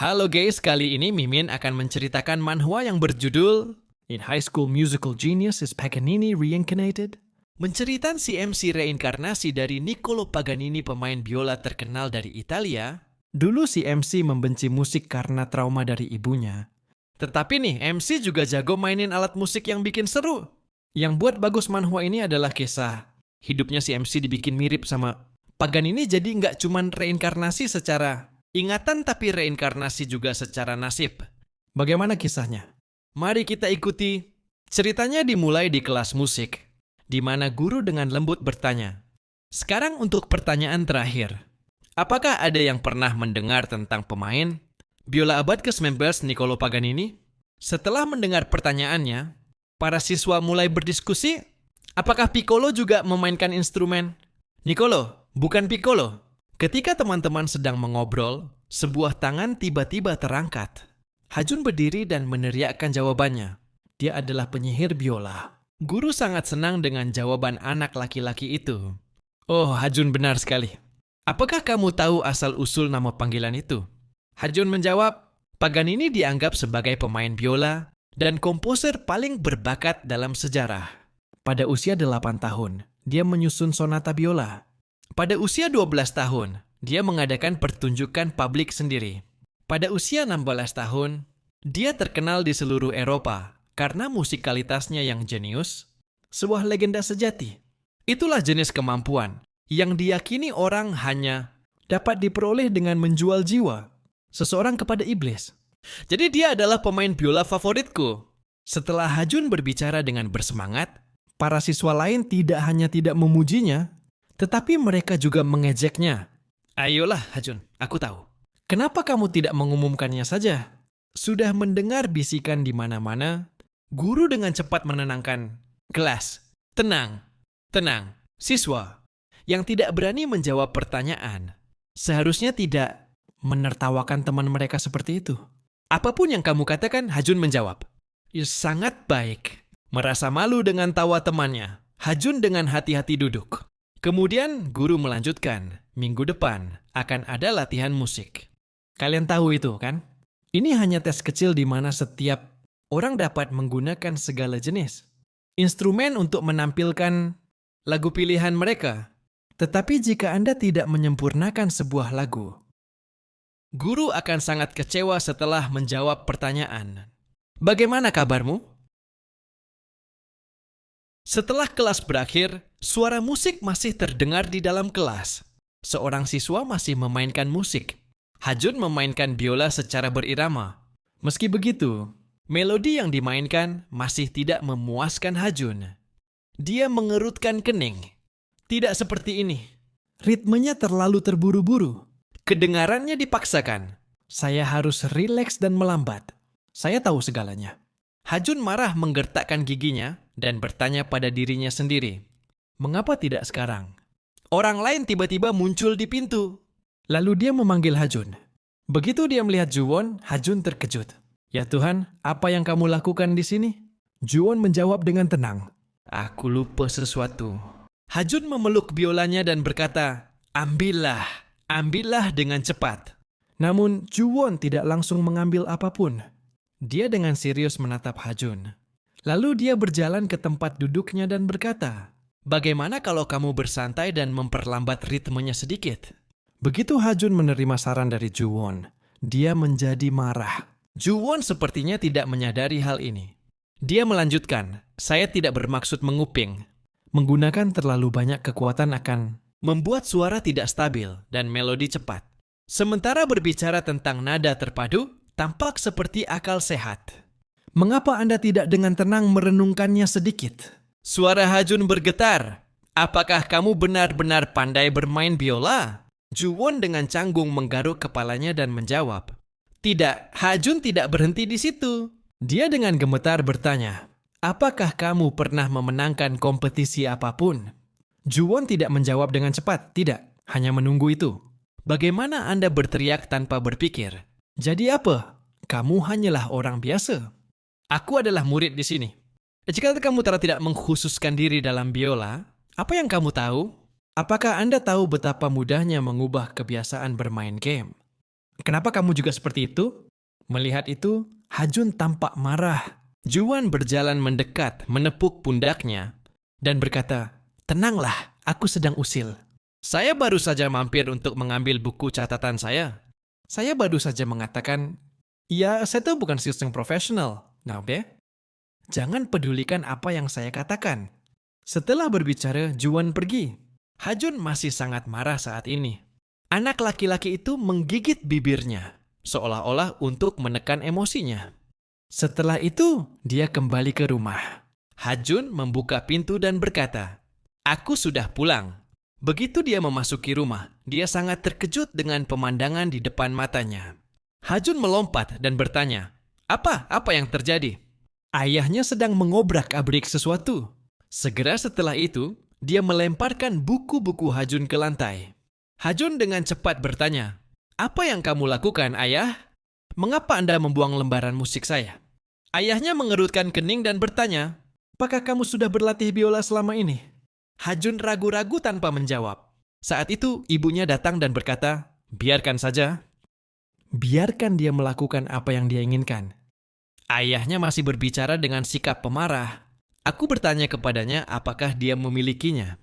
Halo guys, kali ini Mimin akan menceritakan manhwa yang berjudul In High School Musical Genius is Paganini Reincarnated. Menceritakan si MC reinkarnasi dari Niccolo Paganini, pemain biola terkenal dari Italia. Dulu si MC membenci musik karena trauma dari ibunya. Tetapi nih, MC juga jago mainin alat musik yang bikin seru. Yang buat bagus manhwa ini adalah kisah hidupnya si MC dibikin mirip sama Paganini, jadi nggak cuman reinkarnasi secara ingatan, tapi reinkarnasi juga secara nasib. Bagaimana kisahnya? Mari kita ikuti. Ceritanya dimulai di kelas musik, di mana guru dengan lembut bertanya, "Sekarang untuk pertanyaan terakhir. Apakah ada yang pernah mendengar tentang pemain biola abad ke-19 Niccolo Paganini?" Setelah mendengar pertanyaannya, para siswa mulai berdiskusi, apakah Piccolo juga memainkan instrumen? Niccolo, bukan Piccolo. Ketika teman-teman sedang mengobrol, sebuah tangan tiba-tiba terangkat. Hajun berdiri dan meneriakkan jawabannya. Dia adalah penyihir biola. Guru sangat senang dengan jawaban anak laki-laki itu. "Oh, Hajun benar sekali. Apakah kamu tahu asal-usul nama panggilan itu?" Hajun menjawab, "Paganini dianggap sebagai pemain biola dan komposer paling berbakat dalam sejarah. Pada usia 8 tahun, dia menyusun sonata biola. Pada usia 12 tahun, dia mengadakan pertunjukan publik sendiri. Pada usia 16 tahun, dia terkenal di seluruh Eropa karena musikalitasnya yang jenius, sebuah legenda sejati. Itulah jenis kemampuan yang diyakini orang hanya dapat diperoleh dengan menjual jiwa seseorang kepada iblis. Jadi dia adalah pemain biola favoritku." Setelah Hajun berbicara dengan bersemangat, para siswa lain tidak hanya tidak memujinya, tetapi mereka juga mengejeknya. "Ayolah Hajun, aku tahu. Kenapa kamu tidak mengumumkannya saja?" Sudah mendengar bisikan di mana-mana, guru dengan cepat menenangkan kelas. "Tenang, tenang, siswa yang tidak berani menjawab pertanyaan seharusnya tidak menertawakan teman mereka seperti itu. Apapun yang kamu katakan," Hajun menjawab. Sangat baik. Merasa malu dengan tawa temannya, Hajun dengan hati-hati duduk. Kemudian guru melanjutkan, "Minggu depan akan ada latihan musik. Kalian tahu itu kan? Ini hanya tes kecil di mana setiap orang dapat menggunakan segala jenis instrumen untuk menampilkan lagu pilihan mereka. Tetapi jika Anda tidak menyempurnakan sebuah lagu, guru akan sangat kecewa setelah menjawab pertanyaan. Bagaimana kabarmu?" Setelah kelas berakhir, suara musik masih terdengar di dalam kelas. Seorang siswa masih memainkan musik. Hajun memainkan biola secara berirama. Meski begitu, melodi yang dimainkan masih tidak memuaskan Hajun. Dia mengerutkan kening. Tidak seperti ini. Ritmenya terlalu terburu-buru. Kedengarannya dipaksakan. Saya harus rileks dan melambat. Saya tahu segalanya. Hajun marah menggertakkan giginya dan bertanya pada dirinya sendiri, "Mengapa tidak sekarang?" Orang lain tiba-tiba muncul di pintu. Lalu dia memanggil Hajun. Begitu dia melihat Juwon, Hajun terkejut. "Ya Tuhan, apa yang kamu lakukan di sini?" Juwon menjawab dengan tenang, "Aku lupa sesuatu." Hajun memeluk biolanya dan berkata, "Ambillah, ambillah dengan cepat." Namun Juwon tidak langsung mengambil apapun. Dia dengan serius menatap Hajun. Lalu dia berjalan ke tempat duduknya dan berkata, "Bagaimana kalau kamu bersantai dan memperlambat ritmenya sedikit?" Begitu Hajun menerima saran dari Juwon, dia menjadi marah. Juwon sepertinya tidak menyadari hal ini. Dia melanjutkan, "Saya tidak bermaksud menguping. Menggunakan terlalu banyak kekuatan akan membuat suara tidak stabil dan melodi cepat. Sementara berbicara tentang nada terpadu, tampak seperti akal sehat. Mengapa Anda tidak dengan tenang merenungkannya sedikit?" Suara Hajun bergetar. "Apakah kamu benar-benar pandai bermain biola?" Juwon dengan canggung menggaruk kepalanya dan menjawab, "Tidak." Hajun tidak berhenti di situ. Dia dengan gemetar bertanya, "Apakah kamu pernah memenangkan kompetisi apapun?" Juwon tidak menjawab dengan cepat, tidak, hanya menunggu itu. "Bagaimana Anda berteriak tanpa berpikir? Jadi apa? Kamu hanyalah orang biasa." "Aku adalah murid di sini. Jika kamu tidak mengkhususkan diri dalam biola, apa yang kamu tahu? Apakah Anda tahu betapa mudahnya mengubah kebiasaan bermain game? Kenapa kamu juga seperti itu? Melihat itu, Hajun tampak marah. Juan berjalan mendekat, menepuk pundaknya, dan berkata, "Tenanglah, aku sedang usil. Saya baru saja mampir untuk mengambil buku catatan saya. Saya baru saja mengatakan, ya saya tuh bukan sales yang profesional. Nah, be, jangan pedulikan apa yang saya katakan." Setelah berbicara, Juan pergi. Hajun masih sangat marah saat ini. Anak laki-laki itu menggigit bibirnya, seolah-olah untuk menekan emosinya. Setelah itu, dia kembali ke rumah. Hajun membuka pintu dan berkata, "Aku sudah pulang." Begitu dia memasuki rumah, dia sangat terkejut dengan pemandangan di depan matanya. Hajun melompat dan bertanya, Apa yang terjadi?" Ayahnya sedang mengobrak-abrik sesuatu. Segera setelah itu, dia melemparkan buku-buku Hajun ke lantai. Hajun dengan cepat bertanya, "Apa yang kamu lakukan, Ayah? Mengapa Anda membuang lembaran musik saya?" Ayahnya mengerutkan kening dan bertanya, "Apakah kamu sudah berlatih biola selama ini?" Hajun ragu-ragu tanpa menjawab. Saat itu, ibunya datang dan berkata, "Biarkan saja. Biarkan dia melakukan apa yang dia inginkan." Ayahnya masih berbicara dengan sikap pemarah. Aku bertanya kepadanya apakah dia memilikinya.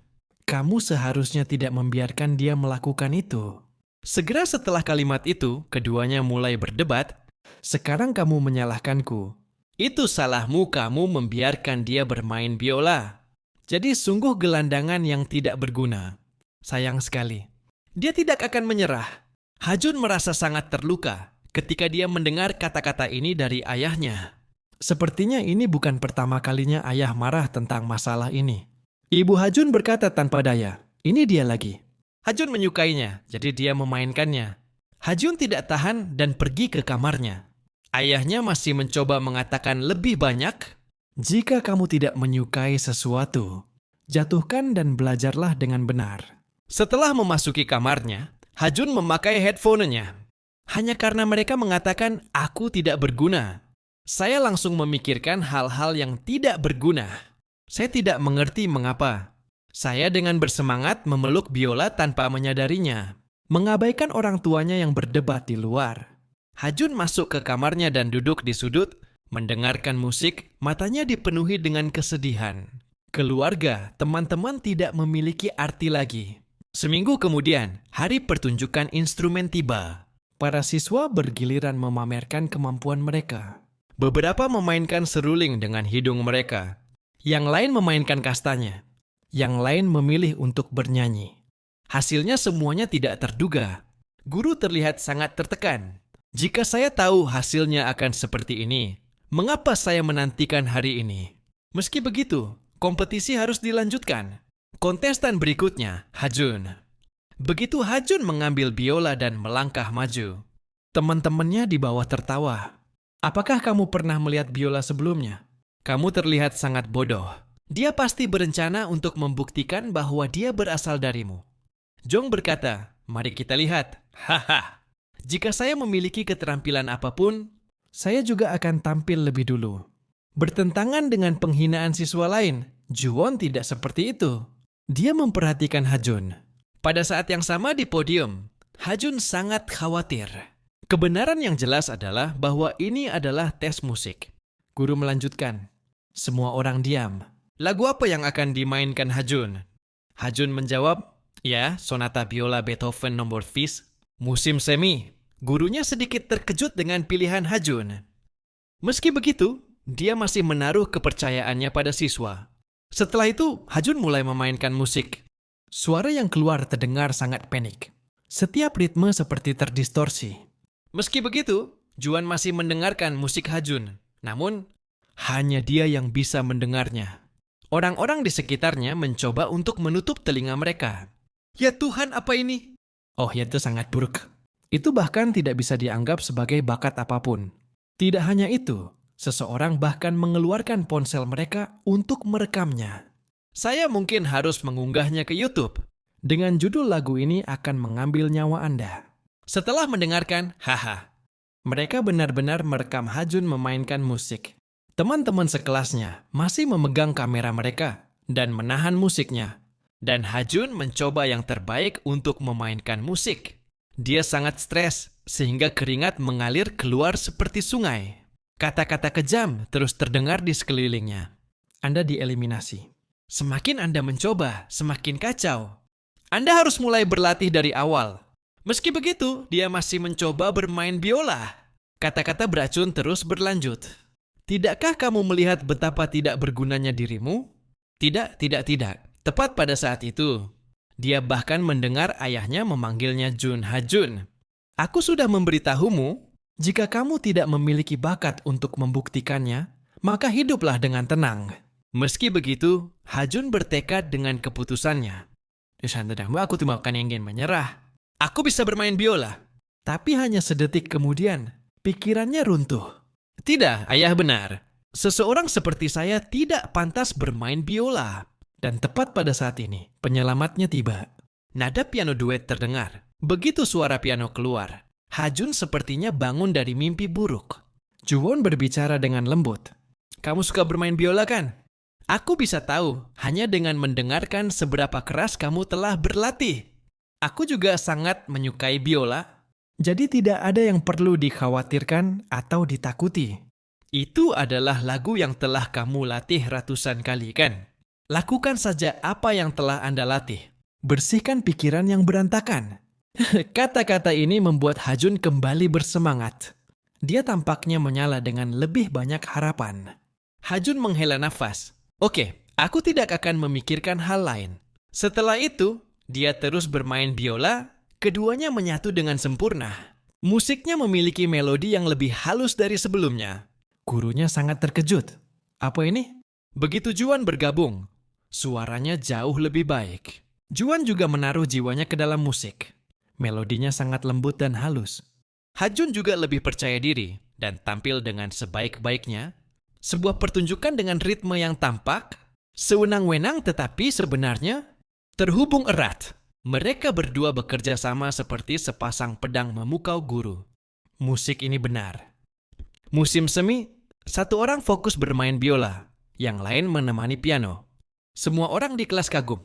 "Kamu seharusnya tidak membiarkan dia melakukan itu." Segera setelah kalimat itu, keduanya mulai berdebat. "Sekarang kamu menyalahkanku. Itu salahmu kamu membiarkan dia bermain biola. Jadi sungguh gelandangan yang tidak berguna. Sayang sekali." Dia tidak akan menyerah. Hajun merasa sangat terluka ketika dia mendengar kata-kata ini dari ayahnya. Sepertinya ini bukan pertama kalinya ayah marah tentang masalah ini. Ibu Hajun berkata tanpa daya, "Ini dia lagi." Hajun menyukainya, jadi dia memainkannya. Hajun tidak tahan dan pergi ke kamarnya. Ayahnya masih mencoba mengatakan lebih banyak, "Jika kamu tidak menyukai sesuatu, jatuhkan dan belajarlah dengan benar." Setelah memasuki kamarnya, Hajun memakai headphone-nya. Hanya karena mereka mengatakan, "Aku tidak berguna." Saya langsung memikirkan hal-hal yang tidak berguna. Saya tidak mengerti mengapa. Saya dengan bersemangat memeluk biola tanpa menyadarinya, mengabaikan orang tuanya yang berdebat di luar. Hajun masuk ke kamarnya dan duduk di sudut, mendengarkan musik, matanya dipenuhi dengan kesedihan. Keluarga, teman-teman tidak memiliki arti lagi. Seminggu kemudian, hari pertunjukan instrumen tiba. Para siswa bergiliran memamerkan kemampuan mereka. Beberapa memainkan seruling dengan hidung mereka. Yang lain memainkan kastanya. Yang lain memilih untuk bernyanyi. Hasilnya semuanya tidak terduga. Guru terlihat sangat tertekan. "Jika saya tahu hasilnya akan seperti ini, mengapa saya menantikan hari ini?" Meski begitu, kompetisi harus dilanjutkan. Kontestan berikutnya, Hajun. Begitu Hajun mengambil biola dan melangkah maju, teman-temannya di bawah tertawa. "Apakah kamu pernah melihat biola sebelumnya? Kamu terlihat sangat bodoh. Dia pasti berencana untuk membuktikan bahwa dia berasal darimu." Jong berkata, "Mari kita lihat." Haha. "Jika saya memiliki keterampilan apapun, saya juga akan tampil lebih dulu." Bertentangan dengan penghinaan siswa lain, Juwon tidak seperti itu. Dia memperhatikan Hajun. Pada saat yang sama di podium, Hajun sangat khawatir. Kebenaran yang jelas adalah bahwa ini adalah tes musik. Guru melanjutkan. Semua orang diam. "Lagu apa yang akan dimainkan Hajun?" Hajun menjawab, "Ya, sonata biola Beethoven nomor Fis. Musim semi." Gurunya sedikit terkejut dengan pilihan Hajun. Meski begitu, dia masih menaruh kepercayaannya pada siswa. Setelah itu, Hajun mulai memainkan musik. Suara yang keluar terdengar sangat panik. Setiap ritme seperti terdistorsi. Meski begitu, Juan masih mendengarkan musik Hajun. Namun, hanya dia yang bisa mendengarnya. Orang-orang di sekitarnya mencoba untuk menutup telinga mereka. "Ya Tuhan, apa ini?" Oh, ya itu sangat buruk. Itu bahkan tidak bisa dianggap sebagai bakat apapun. Tidak hanya itu, seseorang bahkan mengeluarkan ponsel mereka untuk merekamnya. Saya mungkin harus mengunggahnya ke YouTube. Dengan judul lagu ini akan mengambil nyawa Anda. Setelah mendengarkan, haha. Mereka benar-benar merekam Hajun memainkan musik. Teman-teman sekelasnya masih memegang kamera mereka dan menahan musiknya. Dan Hajun mencoba yang terbaik untuk memainkan musik. Dia sangat stres, sehingga keringat mengalir keluar seperti sungai. Kata-kata kejam terus terdengar di sekelilingnya. Anda dieliminasi. Semakin Anda mencoba, semakin kacau. Anda harus mulai berlatih dari awal. Meski begitu, dia masih mencoba bermain biola. Kata-kata beracun terus berlanjut. Tidakkah kamu melihat betapa tidak bergunanya dirimu? Tidak. Tepat pada saat itu, dia bahkan mendengar ayahnya memanggilnya Jun Ha-jun. Aku sudah memberitahumu, jika kamu tidak memiliki bakat untuk membuktikannya, maka hiduplah dengan tenang. Meski begitu, Ha-jun bertekad dengan keputusannya. Aku tidak akan ingin menyerah. Aku bisa bermain biola. Tapi hanya sedetik kemudian, pikirannya runtuh. Tidak, ayah benar. Seseorang seperti saya tidak pantas bermain biola. Dan tepat pada saat ini, penyelamatnya tiba. Nada piano duet terdengar. Begitu suara piano keluar, Ha-jun sepertinya bangun dari mimpi buruk. Juwon berbicara dengan lembut. Kamu suka bermain biola kan? Aku bisa tahu hanya dengan mendengarkan seberapa keras kamu telah berlatih. Aku juga sangat menyukai biola. Jadi tidak ada yang perlu dikhawatirkan atau ditakuti. Itu adalah lagu yang telah kamu latih ratusan kali, kan? Lakukan saja apa yang telah Anda latih. Bersihkan pikiran yang berantakan. Kata-kata ini membuat Ha-jun kembali bersemangat. Dia tampaknya menyala dengan lebih banyak harapan. Ha-jun menghela nafas. Oke, aku tidak akan memikirkan hal lain. Setelah itu, dia terus bermain biola. Keduanya menyatu dengan sempurna. Musiknya memiliki melodi yang lebih halus dari sebelumnya. Gurunya sangat terkejut. Apa ini? Begitu Juan bergabung, suaranya jauh lebih baik. Juan juga menaruh jiwanya ke dalam musik. Melodinya sangat lembut dan halus. Ha-jun juga lebih percaya diri dan tampil dengan sebaik-baiknya. Sebuah pertunjukan dengan ritme yang tampak, sewenang-wenang tetapi sebenarnya terhubung erat. Mereka berdua bekerja sama seperti sepasang pedang memukau guru. Musik ini benar. Musim semi, satu orang fokus bermain biola, yang lain menemani piano. Semua orang di kelas kagum.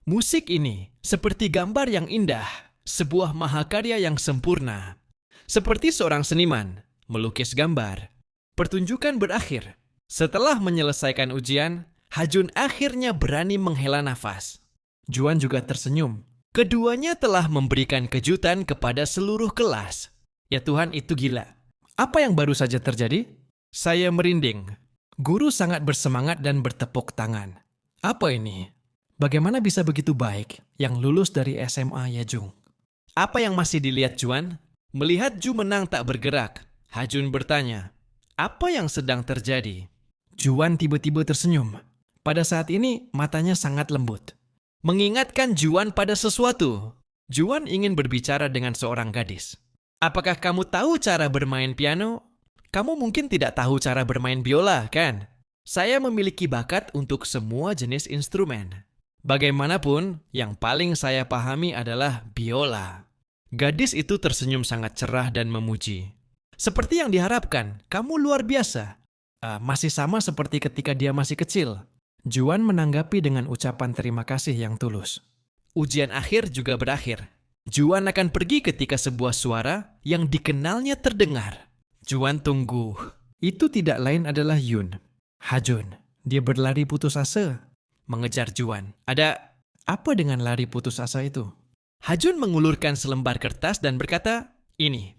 Musik ini seperti gambar yang indah, sebuah mahakarya yang sempurna. Seperti seorang seniman melukis gambar. Pertunjukan berakhir. Setelah menyelesaikan ujian, Ha-jun akhirnya berani menghela nafas. Juan juga tersenyum. Keduanya telah memberikan kejutan kepada seluruh kelas. Ya Tuhan, itu gila. Apa yang baru saja terjadi? Saya merinding. Guru sangat bersemangat dan bertepuk tangan. Apa ini? Bagaimana bisa begitu baik yang lulus dari SMA Yejung? Apa yang masih dilihat Juan? Melihat Ju menang tak bergerak, Ha-jun bertanya, apa yang sedang terjadi? Juan tiba-tiba tersenyum. Pada saat ini, matanya sangat lembut. Mengingatkan Juan pada sesuatu. Juan ingin berbicara dengan seorang gadis. Apakah kamu tahu cara bermain piano? Kamu mungkin tidak tahu cara bermain biola, kan? Saya memiliki bakat untuk semua jenis instrumen. Bagaimanapun, yang paling saya pahami adalah biola. Gadis itu tersenyum sangat cerah dan memuji. Seperti yang diharapkan, kamu luar biasa. Masih sama seperti ketika dia masih kecil. Juan menanggapi dengan ucapan terima kasih yang tulus. Ujian akhir juga berakhir. Juan akan pergi ketika sebuah suara yang dikenalnya terdengar. Juan tunggu. Itu tidak lain adalah Yun. Ha-jun. Dia berlari putus asa. Mengejar Juan. Ada apa dengan lari putus asa itu? Ha-jun mengulurkan selembar kertas dan berkata, ini.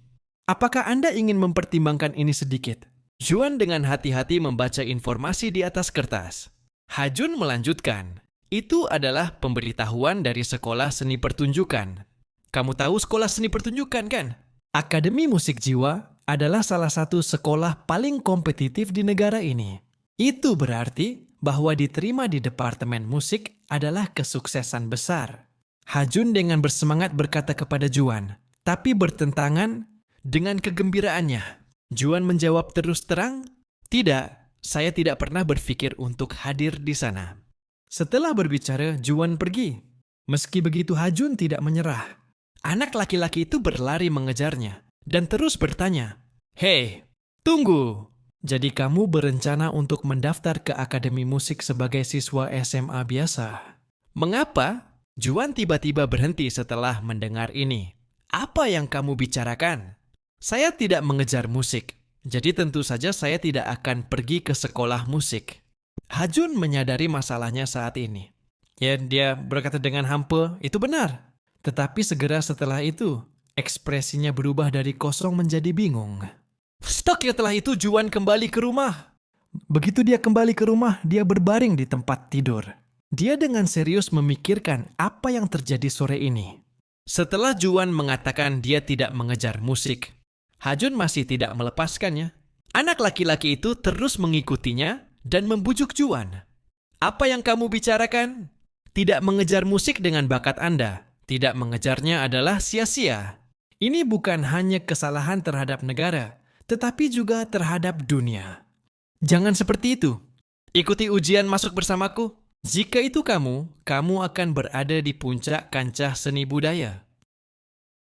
Apakah Anda ingin mempertimbangkan ini sedikit? Juan dengan hati-hati membaca informasi di atas kertas. Ha-jun melanjutkan, itu adalah pemberitahuan dari Sekolah Seni Pertunjukan. Kamu tahu Sekolah Seni Pertunjukan, kan? Akademi Musik Jiwa adalah salah satu sekolah paling kompetitif di negara ini. Itu berarti bahwa diterima di Departemen Musik adalah kesuksesan besar. Ha-jun dengan bersemangat berkata kepada Juan, tapi bertentangan dengan kegembiraannya. Juan menjawab terus terang, tidak. Saya tidak pernah berpikir untuk hadir di sana. Setelah berbicara, Juan pergi. Meski begitu, Ha-jun tidak menyerah. Anak laki-laki itu berlari mengejarnya dan terus bertanya, hei, tunggu. Jadi kamu berencana untuk mendaftar ke Akademi Musik sebagai siswa SMA biasa? Mengapa? Juan tiba-tiba berhenti setelah mendengar ini. Apa yang kamu bicarakan? Saya tidak mengejar musik, jadi tentu saja saya tidak akan pergi ke sekolah musik. Hajun menyadari masalahnya saat ini. Ya, dia berkata dengan hampa, itu benar. Tetapi segera setelah itu, ekspresinya berubah dari kosong menjadi bingung. Setelah itu Juan kembali ke rumah. Begitu dia kembali ke rumah, dia berbaring di tempat tidur. Dia dengan serius memikirkan apa yang terjadi sore ini. Setelah Juan mengatakan dia tidak mengejar musik, Hajun masih tidak melepaskannya. Anak laki-laki itu terus mengikutinya dan membujuk Juan. Apa yang kamu bicarakan? Tidak mengejar musik dengan bakat Anda. Tidak mengejarnya adalah sia-sia. Ini bukan hanya kesalahan terhadap negara, tetapi juga terhadap dunia. Jangan seperti itu. Ikuti ujian masuk bersamaku. Jika itu kamu akan berada di puncak kancah seni budaya.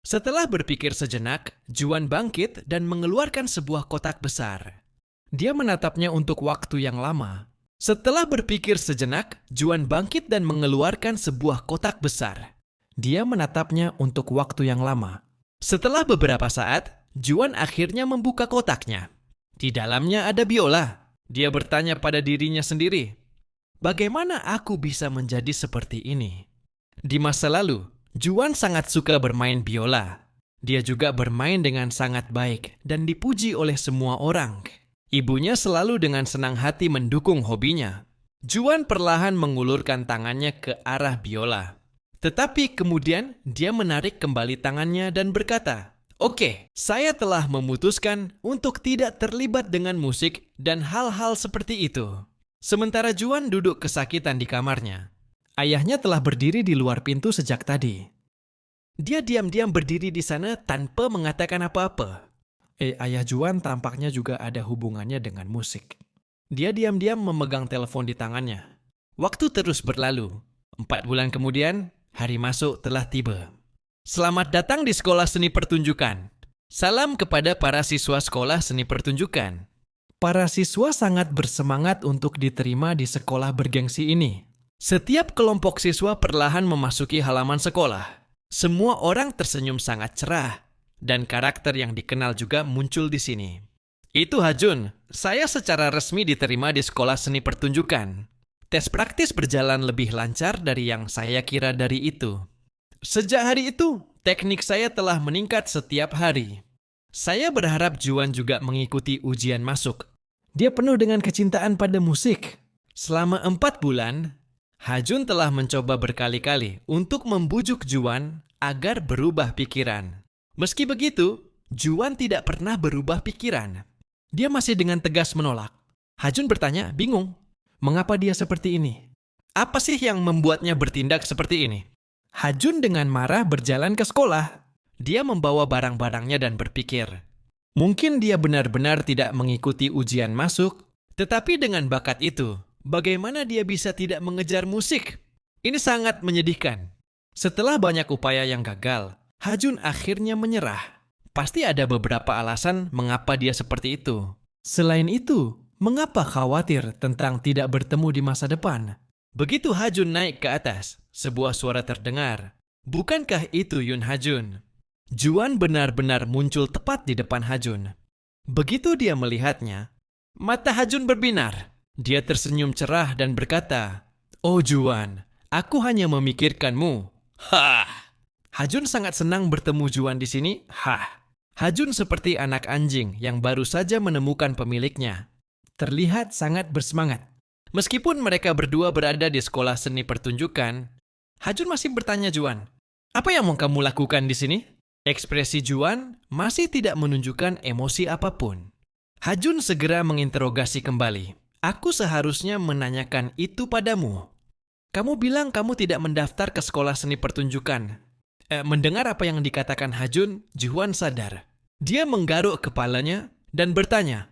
Setelah berpikir sejenak, Juan bangkit dan mengeluarkan sebuah kotak besar. Dia menatapnya untuk waktu yang lama. Setelah berpikir sejenak, Juan bangkit dan mengeluarkan sebuah kotak besar. Dia menatapnya untuk waktu yang lama. Setelah beberapa saat, Juan akhirnya membuka kotaknya. Di dalamnya ada biola. Dia bertanya pada dirinya sendiri, bagaimana aku bisa menjadi seperti ini? Di masa lalu, Juan sangat suka bermain biola. Dia juga bermain dengan sangat baik dan dipuji oleh semua orang. Ibunya selalu dengan senang hati mendukung hobinya. Juan perlahan mengulurkan tangannya ke arah biola. Tetapi kemudian dia menarik kembali tangannya dan berkata, "Oke, saya telah memutuskan untuk tidak terlibat dengan musik dan hal-hal seperti itu." Sementara Juan duduk kesakitan di kamarnya. Ayahnya telah berdiri di luar pintu sejak tadi. Dia diam-diam berdiri di sana tanpa mengatakan apa-apa. Ayah Juan tampaknya juga ada hubungannya dengan musik. Dia diam-diam memegang telepon di tangannya. Waktu terus berlalu. 4 bulan kemudian, hari masuk telah tiba. Selamat datang di Sekolah Seni Pertunjukan. Salam kepada para siswa Sekolah Seni Pertunjukan. Para siswa sangat bersemangat untuk diterima di sekolah bergengsi ini. Setiap kelompok siswa perlahan memasuki halaman sekolah. Semua orang tersenyum sangat cerah, dan karakter yang dikenal juga muncul di sini. Itu Hajun, saya secara resmi diterima di Sekolah Seni Pertunjukan. Tes praktis berjalan lebih lancar dari yang saya kira dari itu. Sejak hari itu, teknik saya telah meningkat setiap hari. Saya berharap Juan juga mengikuti ujian masuk. Dia penuh dengan kecintaan pada musik. Selama 4 bulan, Hajun telah mencoba berkali-kali untuk membujuk Juan agar berubah pikiran. Meski begitu, Juan tidak pernah berubah pikiran. Dia masih dengan tegas menolak. Hajun bertanya, bingung, mengapa dia seperti ini? Apa sih yang membuatnya bertindak seperti ini? Hajun dengan marah berjalan ke sekolah. Dia membawa barang-barangnya dan berpikir, mungkin dia benar-benar tidak mengikuti ujian masuk, tetapi dengan bakat itu, bagaimana dia bisa tidak mengejar musik? Ini sangat menyedihkan. Setelah banyak upaya yang gagal, Hajun akhirnya menyerah. Pasti ada beberapa alasan mengapa dia seperti itu. Selain itu, mengapa khawatir tentang tidak bertemu di masa depan? Begitu Hajun naik ke atas, sebuah suara terdengar. Bukankah itu Yun Hajun? Juan benar-benar muncul tepat di depan Hajun. Begitu dia melihatnya, mata Hajun berbinar. Dia tersenyum cerah dan berkata, "Oh Juan, aku hanya memikirkanmu." Hah! Hajun sangat senang bertemu Juan di sini. Hah! Hajun seperti anak anjing yang baru saja menemukan pemiliknya. Terlihat sangat bersemangat. Meskipun mereka berdua berada di Sekolah Seni Pertunjukan, Hajun masih bertanya Juan, "Apa yang mau kamu lakukan di sini?" Ekspresi Juan masih tidak menunjukkan emosi apapun. Hajun segera menginterogasi kembali. "Aku seharusnya menanyakan itu padamu. Kamu bilang kamu tidak mendaftar ke Sekolah Seni Pertunjukan." Mendengar apa yang dikatakan Hajun, Juan sadar. Dia menggaruk kepalanya dan bertanya,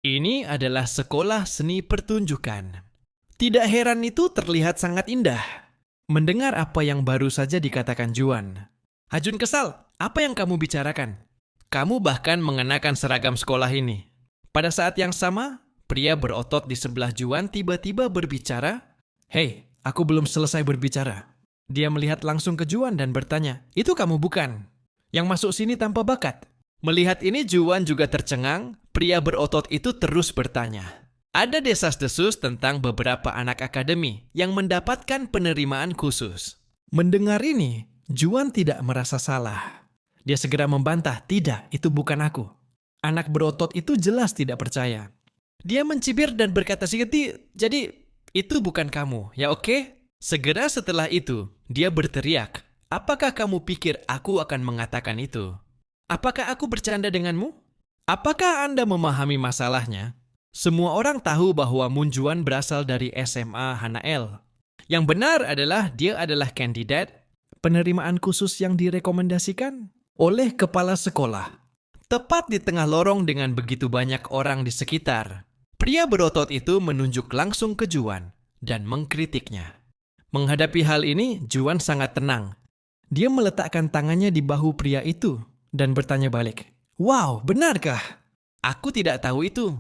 "Ini adalah Sekolah Seni Pertunjukan." Tidak heran itu terlihat sangat indah. Mendengar apa yang baru saja dikatakan Juan, Hajun kesal. "Apa yang kamu bicarakan? Kamu bahkan mengenakan seragam sekolah ini." Pada saat yang sama, pria berotot di sebelah Juan tiba-tiba berbicara, "Hei, aku belum selesai berbicara." Dia melihat langsung ke Juan dan bertanya, "Itu kamu bukan? Yang masuk sini tanpa bakat?" Melihat ini Juan juga tercengang, pria berotot itu terus bertanya. Ada desas-desus tentang beberapa anak akademi yang mendapatkan penerimaan khusus. Mendengar ini, Juan tidak merasa salah. Dia segera membantah, "Tidak, itu bukan aku." Anak berotot itu jelas tidak percaya. Dia mencibir dan berkata singkat, "Jadi, itu bukan kamu, ya oke?" Segera setelah itu, dia berteriak, "Apakah kamu pikir aku akan mengatakan itu? Apakah aku bercanda denganmu? Apakah Anda memahami masalahnya? Semua orang tahu bahwa Moon Juan berasal dari SMA Hanael. Yang benar adalah dia adalah kandidat penerimaan khusus yang direkomendasikan oleh kepala sekolah. Tepat di tengah lorong dengan begitu banyak orang di sekitar, pria berotot itu menunjuk langsung ke Juan dan mengkritiknya. Menghadapi hal ini, Juan sangat tenang. Dia meletakkan tangannya di bahu pria itu dan bertanya balik, "Wow, benarkah? Aku tidak tahu itu.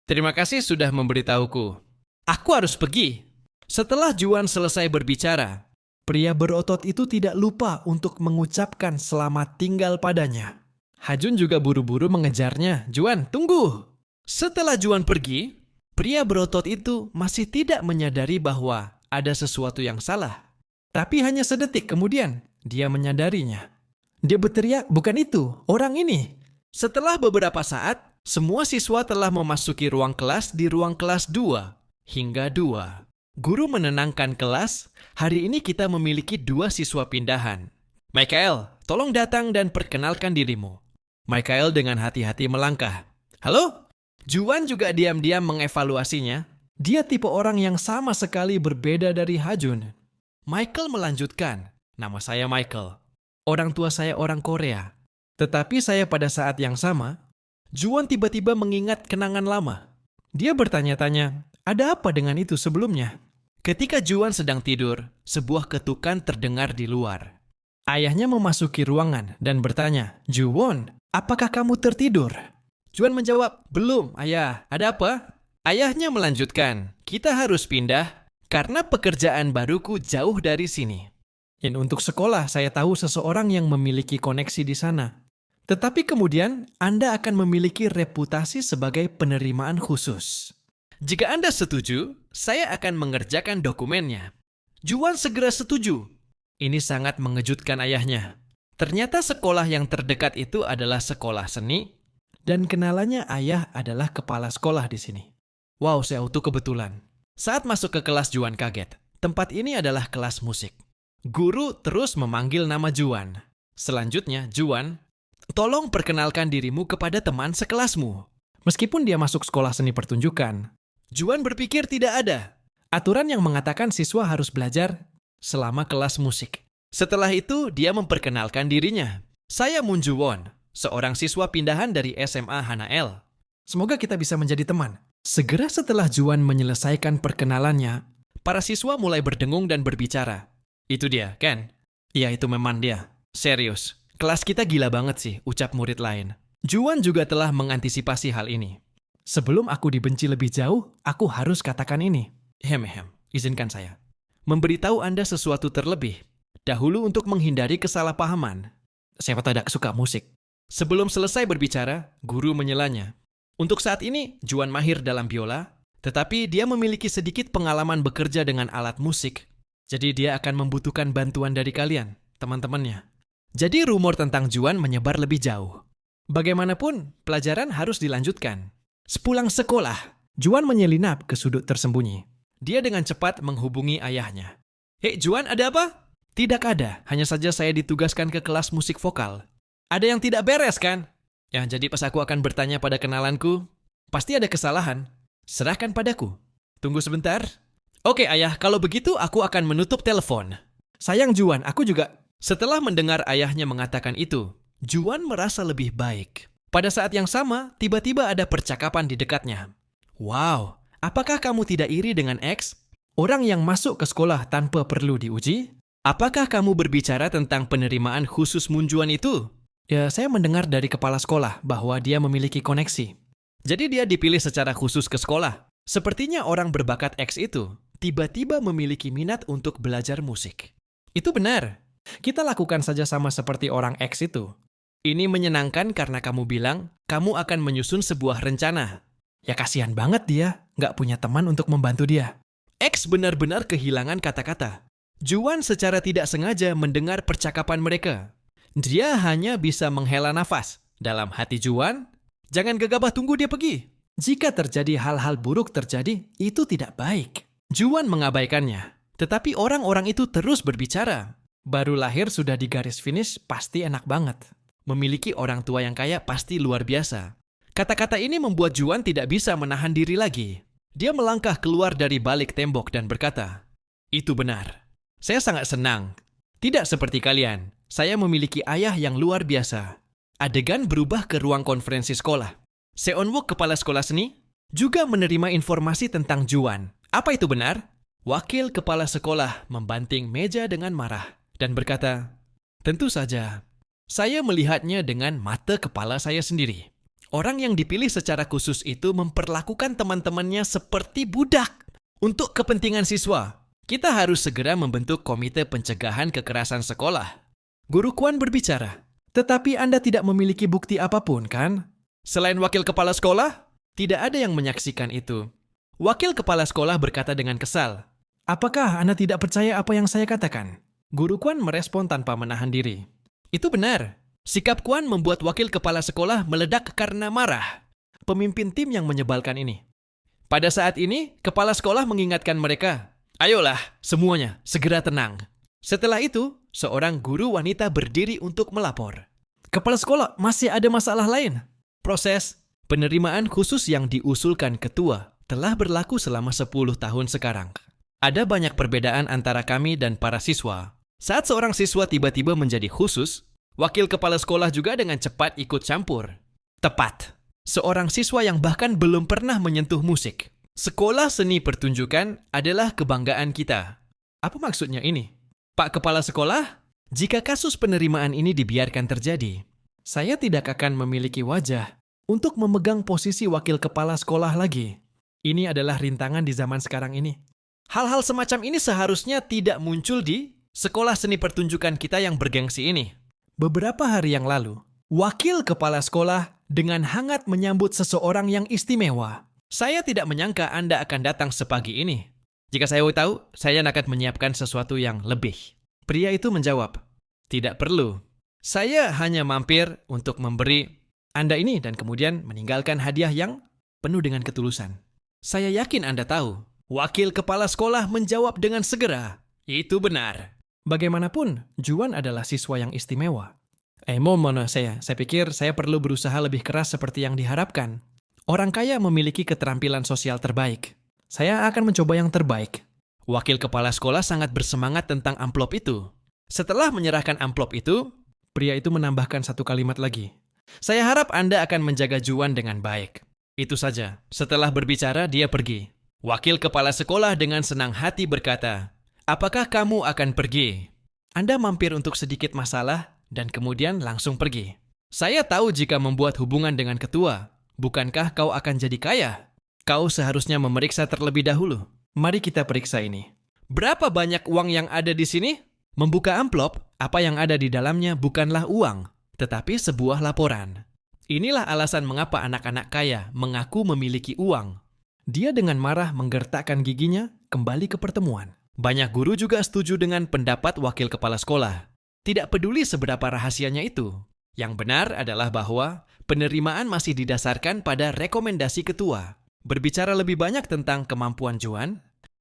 Terima kasih sudah memberitahuku. Aku harus pergi." Setelah Juan selesai berbicara, pria berotot itu tidak lupa untuk mengucapkan selamat tinggal padanya. Hajun juga buru-buru mengejarnya. "Juan, tunggu!" Setelah Juan pergi, pria berotot itu masih tidak menyadari bahwa ada sesuatu yang salah. Tapi hanya sedetik kemudian, dia menyadarinya. Dia berteriak, "Bukan itu, orang ini." Setelah beberapa saat, semua siswa telah memasuki ruang kelas di ruang kelas 2 hingga 2. Guru menenangkan kelas, "Hari ini kita memiliki 2 siswa pindahan. Michael, tolong datang dan perkenalkan dirimu." Michael dengan hati-hati melangkah. "Halo?" Juan juga diam-diam mengevaluasinya. Dia tipe orang yang sama sekali berbeda dari Hajun. Michael melanjutkan, "Nama saya Michael. Orang tua saya orang Korea. Tetapi saya pada saat yang sama," Juan tiba-tiba mengingat kenangan lama. Dia bertanya-tanya, ada apa dengan itu sebelumnya? Ketika Juan sedang tidur, sebuah ketukan terdengar di luar. Ayahnya memasuki ruangan dan bertanya, "Juwon, apakah kamu tertidur?" Juan menjawab, "Belum, ayah. Ada apa?" Ayahnya melanjutkan, "Kita harus pindah karena pekerjaan baruku jauh dari sini. Dan untuk sekolah, saya tahu seseorang yang memiliki koneksi di sana. Tetapi kemudian, Anda akan memiliki reputasi sebagai penerimaan khusus. Jika Anda setuju, saya akan mengerjakan dokumennya." Juan segera setuju. Ini sangat mengejutkan ayahnya. Ternyata sekolah yang terdekat itu adalah sekolah seni, dan kenalannya ayah adalah kepala sekolah di sini. Wow, seutuh kebetulan. Saat masuk ke kelas, Juan kaget. Tempat ini adalah kelas musik. Guru terus memanggil nama Juan. Selanjutnya, "Juan, tolong perkenalkan dirimu kepada teman sekelasmu." Meskipun dia masuk sekolah seni pertunjukan, Juan berpikir tidak ada aturan yang mengatakan siswa harus belajar selama kelas musik. Setelah itu, dia memperkenalkan dirinya. "Saya Moon Juwon, seorang siswa pindahan dari SMA Hanael. Semoga kita bisa menjadi teman." Segera setelah Juan menyelesaikan perkenalannya, para siswa mulai berdengung dan berbicara. "Itu dia, kan?" "Iya, itu memang dia. Serius, kelas kita gila banget sih," ucap murid lain. Juan juga telah mengantisipasi hal ini. "Sebelum aku dibenci lebih jauh, aku harus katakan ini. Izinkan saya memberitahu Anda sesuatu terlebih dahulu untuk menghindari kesalahpahaman. Saya tidak suka musik." Sebelum selesai berbicara, guru menyelanya. Untuk saat ini, Juan mahir dalam biola, tetapi dia memiliki sedikit pengalaman bekerja dengan alat musik. Jadi dia akan membutuhkan bantuan dari kalian, teman-temannya. Jadi rumor tentang Juan menyebar lebih jauh. Bagaimanapun, pelajaran harus dilanjutkan. Sepulang sekolah, Juan menyelinap ke sudut tersembunyi. Dia dengan cepat menghubungi ayahnya. "Hei Juan, ada apa?" "Tidak ada, hanya saja saya ditugaskan ke kelas musik vokal." "Ada yang tidak beres kan?" "Ya, jadi pas aku akan bertanya pada kenalanku, pasti ada kesalahan. Serahkan padaku. Tunggu sebentar." "Oke ayah, kalau begitu aku akan menutup telepon." "Sayang Juan, aku juga." Setelah mendengar ayahnya mengatakan itu, Juan merasa lebih baik. Pada saat yang sama, tiba-tiba ada percakapan di dekatnya. "Wow, apakah kamu tidak iri dengan X? Orang yang masuk ke sekolah tanpa perlu diuji? Apakah kamu berbicara tentang penerimaan khusus Moon Juan itu?" "Ya, saya mendengar dari kepala sekolah bahwa dia memiliki koneksi. Jadi dia dipilih secara khusus ke sekolah. Sepertinya orang berbakat X itu tiba-tiba memiliki minat untuk belajar musik." Itu benar. Kita lakukan saja sama seperti orang X itu. Ini menyenangkan karena kamu bilang kamu akan menyusun sebuah rencana. Ya kasihan banget dia, nggak punya teman untuk membantu dia. X benar-benar kehilangan kata-kata. Juan secara tidak sengaja mendengar percakapan mereka. Dia hanya bisa menghela nafas. Dalam hati Juan, jangan gegabah tunggu dia pergi. Jika terjadi hal-hal buruk terjadi, itu tidak baik. Juan mengabaikannya. Tetapi orang-orang itu terus berbicara. Baru lahir sudah di garis finish pasti enak banget. Memiliki orang tua yang kaya pasti luar biasa. Kata-kata ini membuat Juan tidak bisa menahan diri lagi. Dia melangkah keluar dari balik tembok dan berkata, "Itu benar. Saya sangat senang. Tidak seperti kalian. Saya memiliki ayah yang luar biasa." Adegan berubah ke ruang konferensi sekolah. Seonwook, kepala sekolah seni, juga menerima informasi tentang Juan. Apa itu benar? Wakil kepala sekolah membanting meja dengan marah dan berkata, "Tentu saja. Saya melihatnya dengan mata kepala saya sendiri. Orang yang dipilih secara khusus itu memperlakukan teman-temannya seperti budak. Untuk kepentingan siswa, kita harus segera membentuk komite pencegahan kekerasan sekolah." Guru Kwan berbicara, "Tetapi Anda tidak memiliki bukti apapun, kan?" Selain wakil kepala sekolah, tidak ada yang menyaksikan itu. Wakil kepala sekolah berkata dengan kesal, "Apakah Anda tidak percaya apa yang saya katakan?" Guru Kwan merespon tanpa menahan diri. Itu benar. Sikap Kwan membuat wakil kepala sekolah meledak karena marah. Pemimpin tim yang menyebalkan ini. Pada saat ini, kepala sekolah mengingatkan mereka, "Ayolah, semuanya, segera tenang." Setelah itu, seorang guru wanita berdiri untuk melapor. "Kepala sekolah, masih ada masalah lain." Proses penerimaan khusus yang diusulkan ketua telah berlaku selama 10 tahun sekarang. Ada banyak perbedaan antara kami dan para siswa. Saat seorang siswa tiba-tiba menjadi khusus, wakil kepala sekolah juga dengan cepat ikut campur. Tepat. Seorang siswa yang bahkan belum pernah menyentuh musik. Sekolah seni pertunjukan adalah kebanggaan kita. Apa maksudnya ini? Pak Kepala Sekolah, jika kasus penerimaan ini dibiarkan terjadi, saya tidak akan memiliki wajah untuk memegang posisi wakil kepala sekolah lagi. Ini adalah rintangan di zaman sekarang ini. Hal-hal semacam ini seharusnya tidak muncul di sekolah seni pertunjukan kita yang bergengsi ini. Beberapa hari yang lalu, wakil kepala sekolah dengan hangat menyambut seseorang yang istimewa. Saya tidak menyangka Anda akan datang sepagi ini. Jika saya tahu, saya akan menyiapkan sesuatu yang lebih. Pria itu menjawab, "Tidak perlu. Saya hanya mampir untuk memberi Anda ini dan kemudian meninggalkan hadiah yang penuh dengan ketulusan." Saya yakin Anda tahu. Wakil kepala sekolah menjawab dengan segera, "Itu benar." Bagaimanapun, Juan adalah siswa yang istimewa. Saya pikir saya perlu berusaha lebih keras seperti yang diharapkan. Orang kaya memiliki keterampilan sosial terbaik. Saya akan mencoba yang terbaik. Wakil kepala sekolah sangat bersemangat tentang amplop itu. Setelah menyerahkan amplop itu, pria itu menambahkan satu kalimat lagi. "Saya harap Anda akan menjaga Juan dengan baik." Itu saja. Setelah berbicara, dia pergi. Wakil kepala sekolah dengan senang hati berkata, "Apakah kamu akan pergi? Anda mampir untuk sedikit masalah dan kemudian langsung pergi. Saya tahu jika membuat hubungan dengan ketua, bukankah kau akan jadi kaya? Kau seharusnya memeriksa terlebih dahulu. Mari kita periksa ini. Berapa banyak uang yang ada di sini?" Membuka amplop, apa yang ada di dalamnya bukanlah uang, tetapi sebuah laporan. Inilah alasan mengapa anak-anak kaya mengaku memiliki uang. Dia dengan marah menggertakkan giginya kembali ke pertemuan. Banyak guru juga setuju dengan pendapat wakil kepala sekolah. Tidak peduli seberapa rahasianya itu. Yang benar adalah bahwa penerimaan masih didasarkan pada rekomendasi ketua. Berbicara lebih banyak tentang kemampuan Juan,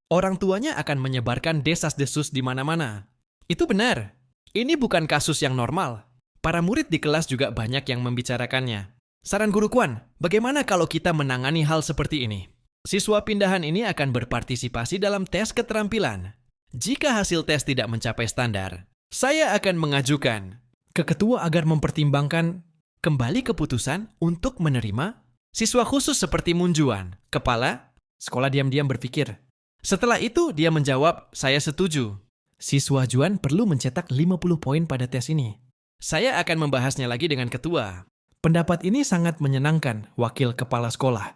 orang tuanya akan menyebarkan desas-desus di mana-mana. Itu benar. Ini bukan kasus yang normal. Para murid di kelas juga banyak yang membicarakannya. Saran Guru Kwan, bagaimana kalau kita menangani hal seperti ini? Siswa pindahan ini akan berpartisipasi dalam tes keterampilan. Jika hasil tes tidak mencapai standar, saya akan mengajukan ke ketua agar mempertimbangkan kembali keputusan untuk menerima siswa khusus seperti Munjuan. Kepala sekolah diam-diam berpikir. Setelah itu dia menjawab, "Saya setuju. Siswa Juan perlu mencetak 50 poin pada tes ini." Saya akan membahasnya lagi dengan ketua. Pendapat ini sangat menyenangkan wakil kepala sekolah.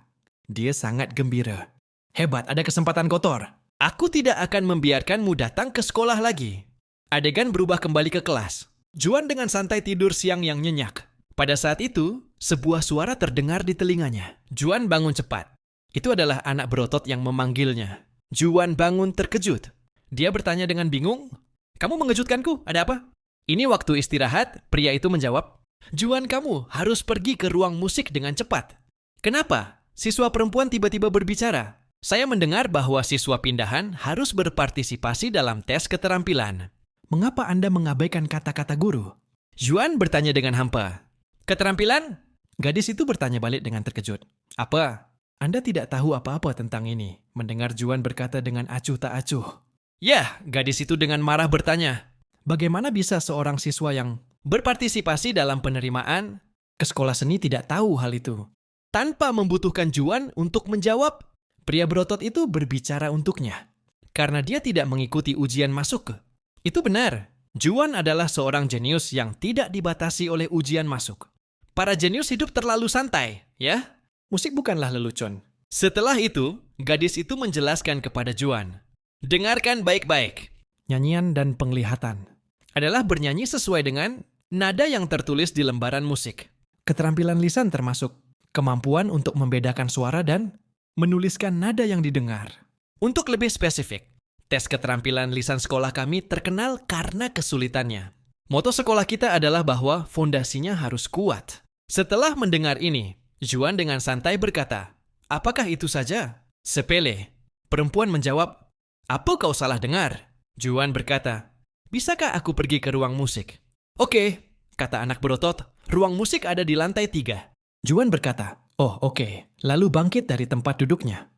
Dia sangat gembira. "Hebat, ada kesempatan kotor. Aku tidak akan membiarkanmu datang ke sekolah lagi." Adegan berubah kembali ke kelas. Juan dengan santai tidur siang yang nyenyak. Pada saat itu, sebuah suara terdengar di telinganya. Juan bangun cepat. Itu adalah anak berotot yang memanggilnya. Juan bangun terkejut. Dia bertanya dengan bingung, "Kamu mengejutkanku, ada apa?" Ini waktu istirahat, pria itu menjawab, "Juan, kamu harus pergi ke ruang musik dengan cepat." "Kenapa?" Siswa perempuan tiba-tiba berbicara. "Saya mendengar bahwa siswa pindahan harus berpartisipasi dalam tes keterampilan. Mengapa Anda mengabaikan kata-kata guru?" Juan bertanya dengan hampa. "Keterampilan?" Gadis itu bertanya balik dengan terkejut. "Apa? Anda tidak tahu apa-apa tentang ini?" Mendengar Juan berkata dengan acuh tak acuh. "Ya," gadis itu dengan marah bertanya. "Bagaimana bisa seorang siswa yang berpartisipasi dalam penerimaan ke sekolah seni tidak tahu hal itu?" Tanpa membutuhkan Juan untuk menjawab, pria berotot itu berbicara untuknya. Karena dia tidak mengikuti ujian masuk. Itu benar. Juan adalah seorang jenius yang tidak dibatasi oleh ujian masuk. Para jenius hidup terlalu santai, ya? Musik bukanlah lelucon. Setelah itu, gadis itu menjelaskan kepada Juan. "Dengarkan baik-baik. Nyanyian dan penglihatan adalah bernyanyi sesuai dengan nada yang tertulis di lembaran musik. Keterampilan lisan termasuk kemampuan untuk membedakan suara dan menuliskan nada yang didengar. Untuk lebih spesifik, tes keterampilan lisan sekolah kami terkenal karena kesulitannya. Moto sekolah kita adalah bahwa fondasinya harus kuat." Setelah mendengar ini, Juan dengan santai berkata, "Apakah itu saja?" "Sepele." Perempuan menjawab, "Apa kau salah dengar?" Juan berkata, "Bisakah aku pergi ke ruang musik?" "Oke," kata anak berotot, "ruang musik ada di lantai 3. Juan berkata, "Oh, oke." Lalu bangkit dari tempat duduknya.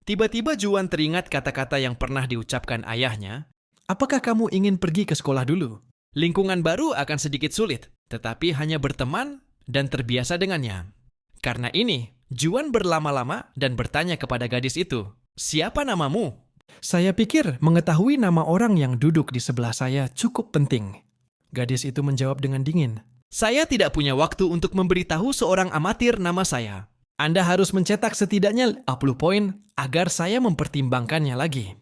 Tiba-tiba Juan teringat kata-kata yang pernah diucapkan ayahnya, "Apakah kamu ingin pergi ke sekolah dulu? Lingkungan baru akan sedikit sulit, tetapi hanya berteman dan terbiasa dengannya." Karena ini, Juan berlama-lama dan bertanya kepada gadis itu, "Siapa namamu?" "Saya pikir mengetahui nama orang yang duduk di sebelah saya cukup penting." Gadis itu menjawab dengan dingin, "Saya tidak punya waktu untuk memberitahu seorang amatir nama saya. Anda harus mencetak setidaknya 50 poin agar saya mempertimbangkannya lagi."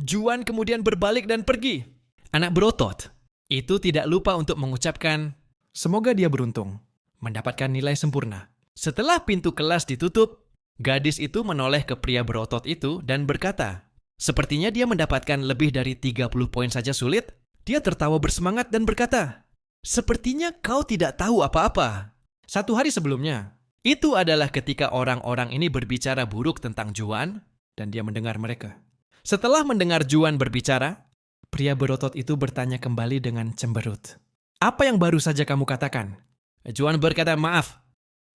Juan kemudian berbalik dan pergi. Anak berotot itu tidak lupa untuk mengucapkan, "Semoga dia beruntung mendapatkan nilai sempurna." Setelah pintu kelas ditutup, gadis itu menoleh ke pria berotot itu dan berkata, "Sepertinya dia mendapatkan lebih dari 30 poin saja sulit." Dia tertawa bersemangat dan berkata, "Sepertinya kau tidak tahu apa-apa." 1 hari sebelumnya, itu adalah ketika orang-orang ini berbicara buruk tentang Juan dan dia mendengar mereka. Setelah mendengar Juan berbicara, pria berotot itu bertanya kembali dengan cemberut, "Apa yang baru saja kamu katakan?" Juan berkata, "Maaf,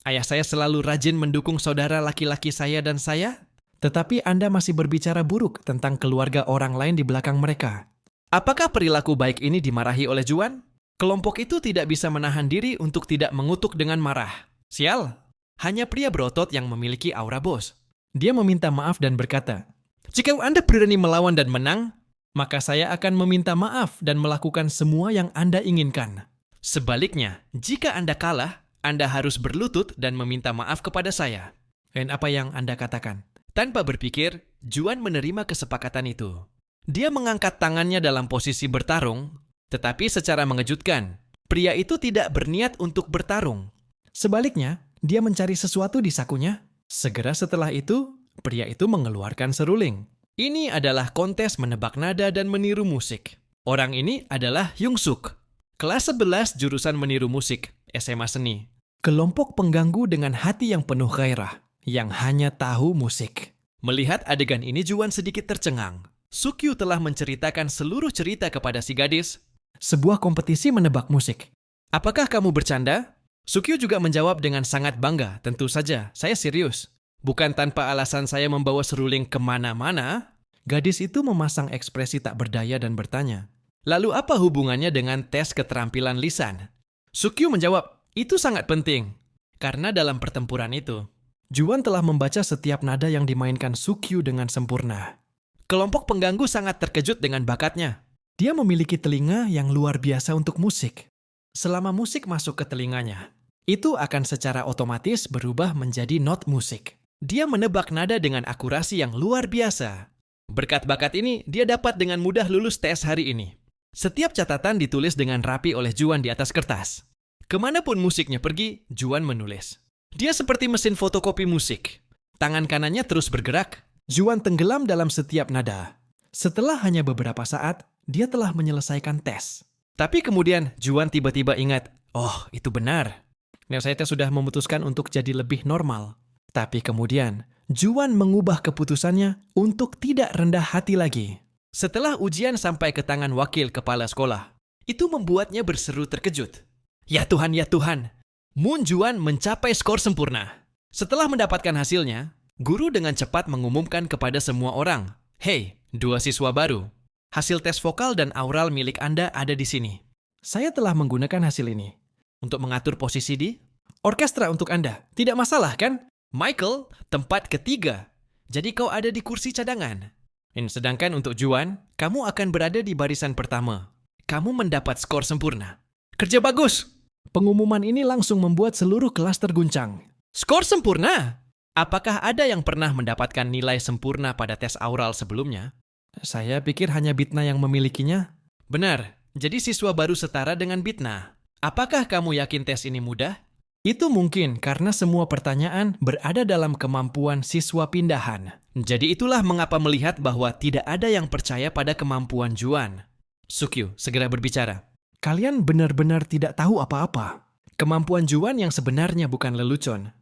ayah saya selalu rajin mendukung saudara laki-laki saya dan saya, tetapi Anda masih berbicara buruk tentang keluarga orang lain di belakang mereka." Apakah perilaku baik ini dimarahi oleh Juan? Kelompok itu tidak bisa menahan diri untuk tidak mengutuk dengan marah. Sial, hanya pria berotot yang memiliki aura bos. Dia meminta maaf dan berkata, "Jika Anda berani melawan dan menang, maka saya akan meminta maaf dan melakukan semua yang Anda inginkan. Sebaliknya, jika Anda kalah, Anda harus berlutut dan meminta maaf kepada saya." Dan apa yang Anda katakan? Tanpa berpikir, Juan menerima kesepakatan itu. Dia mengangkat tangannya dalam posisi bertarung, tetapi secara mengejutkan, pria itu tidak berniat untuk bertarung. Sebaliknya, dia mencari sesuatu di sakunya. Segera setelah itu, pria itu mengeluarkan seruling. Ini adalah kontes menebak nada dan meniru musik. Orang ini adalah Hyung Suk, kelas 11 jurusan meniru musik, SMA Seni. Kelompok pengganggu dengan hati yang penuh gairah, yang hanya tahu musik. Melihat adegan ini, Juan sedikit tercengang. Sukyu telah menceritakan seluruh cerita kepada si gadis. Sebuah kompetisi menebak musik. "Apakah kamu bercanda?" Sukyu juga menjawab dengan sangat bangga, "Tentu saja, saya serius. Bukan tanpa alasan saya membawa seruling kemana-mana." Gadis itu memasang ekspresi tak berdaya dan bertanya, "Lalu apa hubungannya dengan tes keterampilan lisan?" Sukyu menjawab, "Itu sangat penting. Karena dalam pertempuran itu, Juan telah membaca setiap nada yang dimainkan Sukyu dengan sempurna." Kelompok pengganggu sangat terkejut dengan bakatnya. Dia memiliki telinga yang luar biasa untuk musik. Selama musik masuk ke telinganya, itu akan secara otomatis berubah menjadi not musik. Dia menebak nada dengan akurasi yang luar biasa. Berkat bakat ini, dia dapat dengan mudah lulus tes hari ini. Setiap catatan ditulis dengan rapi oleh Juan di atas kertas. Kemanapun musiknya pergi, Juan menulis. Dia seperti mesin fotokopi musik. Tangan kanannya terus bergerak. Juan tenggelam dalam setiap nada. Setelah hanya beberapa saat, dia telah menyelesaikan tes. Tapi kemudian Juan tiba-tiba ingat, oh itu benar. Saya sudah memutuskan untuk jadi lebih normal. Tapi kemudian, Juan mengubah keputusannya untuk tidak rendah hati lagi. Setelah ujian sampai ke tangan wakil kepala sekolah, itu membuatnya berseru terkejut. Ya Tuhan, ya Tuhan! Moon Juan mencapai skor sempurna. Setelah mendapatkan hasilnya, guru dengan cepat mengumumkan kepada semua orang, "Hei, 2 siswa baru. Hasil tes vokal dan aural milik Anda ada di sini. Saya telah menggunakan hasil ini untuk mengatur posisi di orkestra untuk Anda. Tidak masalah, kan? Michael, tempat ketiga. Jadi kau ada di kursi cadangan. Sedangkan untuk Juan, kamu akan berada di barisan pertama. Kamu mendapat skor sempurna. Kerja bagus!" Pengumuman ini langsung membuat seluruh kelas terguncang. Skor sempurna? Apakah ada yang pernah mendapatkan nilai sempurna pada tes aural sebelumnya? Saya pikir hanya Bitna yang memilikinya. Benar, jadi siswa baru setara dengan Bitna. Apakah kamu yakin tes ini mudah? Itu mungkin karena semua pertanyaan berada dalam kemampuan siswa pindahan. Jadi itulah mengapa melihat bahwa tidak ada yang percaya pada kemampuan Juan. Sukyu segera berbicara. Kalian benar-benar tidak tahu apa-apa. Kemampuan Juan yang sebenarnya bukan lelucon.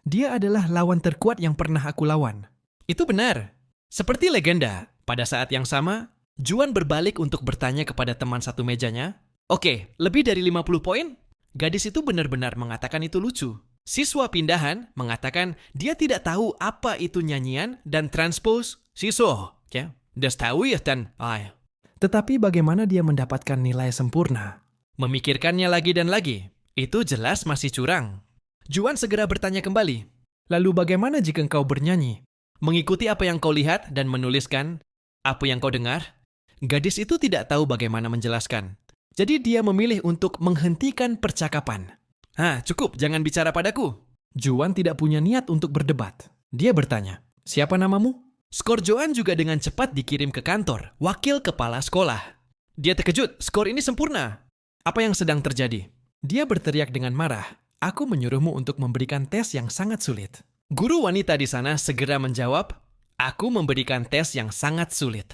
Dia adalah lawan terkuat yang pernah aku lawan. Itu benar. Seperti legenda, pada saat yang sama, Juan berbalik untuk bertanya kepada teman satu mejanya, "Oke, lebih dari 50 poin?" Gadis itu benar-benar mengatakan itu lucu. Siswa pindahan mengatakan dia tidak tahu apa itu nyanyian dan transpose siso. Ya, das tahu ya dan ay. Tetapi bagaimana dia mendapatkan nilai sempurna? Memikirkannya lagi dan lagi. Itu jelas masih curang. Juan segera bertanya kembali. Lalu bagaimana jika engkau bernyanyi? Mengikuti apa yang kau lihat dan menuliskan apa yang kau dengar? Gadis itu tidak tahu bagaimana menjelaskan. Jadi dia memilih untuk menghentikan percakapan. Cukup, jangan bicara padaku. Juan tidak punya niat untuk berdebat. Dia bertanya, "Siapa namamu?" Skor Juan juga dengan cepat dikirim ke kantor wakil kepala sekolah. Dia terkejut, skor ini sempurna. Apa yang sedang terjadi? Dia berteriak dengan marah, "Aku menyuruhmu untuk memberikan tes yang sangat sulit." Guru wanita di sana segera menjawab, "Aku memberikan tes yang sangat sulit."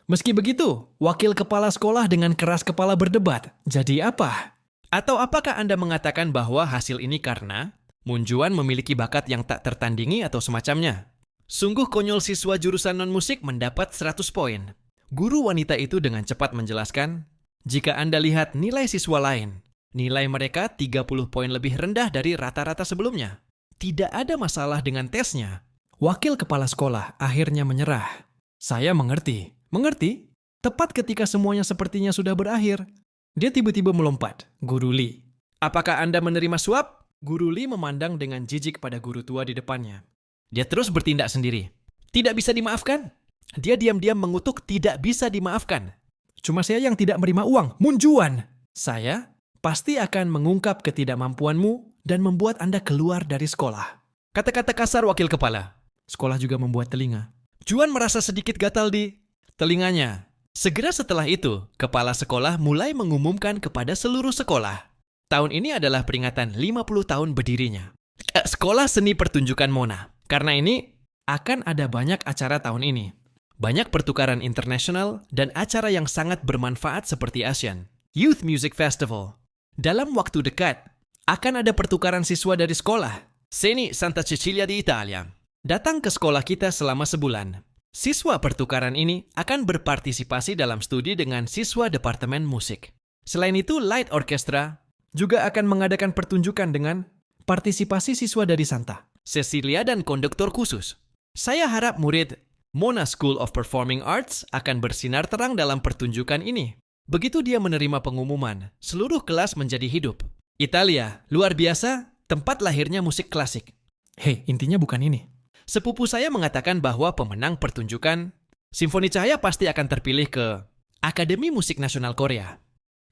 Meski begitu, wakil kepala sekolah dengan keras kepala berdebat. Jadi apa? Atau apakah Anda mengatakan bahwa hasil ini karena Moon Juan memiliki bakat yang tak tertandingi atau semacamnya? Sungguh konyol siswa jurusan non-musik mendapat 100 poin. Guru wanita itu dengan cepat menjelaskan, jika Anda lihat nilai siswa lain, nilai mereka 30 poin lebih rendah dari rata-rata sebelumnya. Tidak ada masalah dengan tesnya. Wakil kepala sekolah akhirnya menyerah. Saya mengerti. Mengerti? Tepat ketika semuanya sepertinya sudah berakhir, dia tiba-tiba melompat. Guru Lee. "Apakah Anda menerima suap?" Guru Lee memandang dengan jijik pada guru tua di depannya. Dia terus bertindak sendiri. "Tidak bisa dimaafkan?" Dia diam-diam mengutuk tidak bisa dimaafkan. "Cuma saya yang tidak menerima uang, Moon Juan." "Saya pasti akan mengungkap ketidakmampuanmu dan membuat Anda keluar dari sekolah." Kata-kata kasar wakil kepala. Sekolah juga membuat telinga. Juan merasa sedikit gatal di telinganya. Segera setelah itu, kepala sekolah mulai mengumumkan kepada seluruh sekolah. Tahun ini adalah peringatan 50 tahun berdirinya. Sekolah Seni Pertunjukan Mona. Karena ini, akan ada banyak acara tahun ini. Banyak pertukaran internasional dan acara yang sangat bermanfaat seperti ASEAN Youth Music Festival. Dalam waktu dekat, akan ada pertukaran siswa dari sekolah Seni Santa Cecilia di Italia. Datang ke sekolah kita selama sebulan. Siswa pertukaran ini akan berpartisipasi dalam studi dengan siswa Departemen Musik. Selain itu, Light Orchestra juga akan mengadakan pertunjukan dengan partisipasi siswa dari Santa Cecilia dan konduktor khusus. Saya harap murid Mona School of Performing Arts akan bersinar terang dalam pertunjukan ini. Begitu dia menerima pengumuman, seluruh kelas menjadi hidup. Italia, luar biasa, tempat lahirnya musik klasik. Hei, intinya bukan ini. Sepupu saya mengatakan bahwa pemenang pertunjukan Simfoni Cahaya pasti akan terpilih ke Akademi Musik Nasional Korea.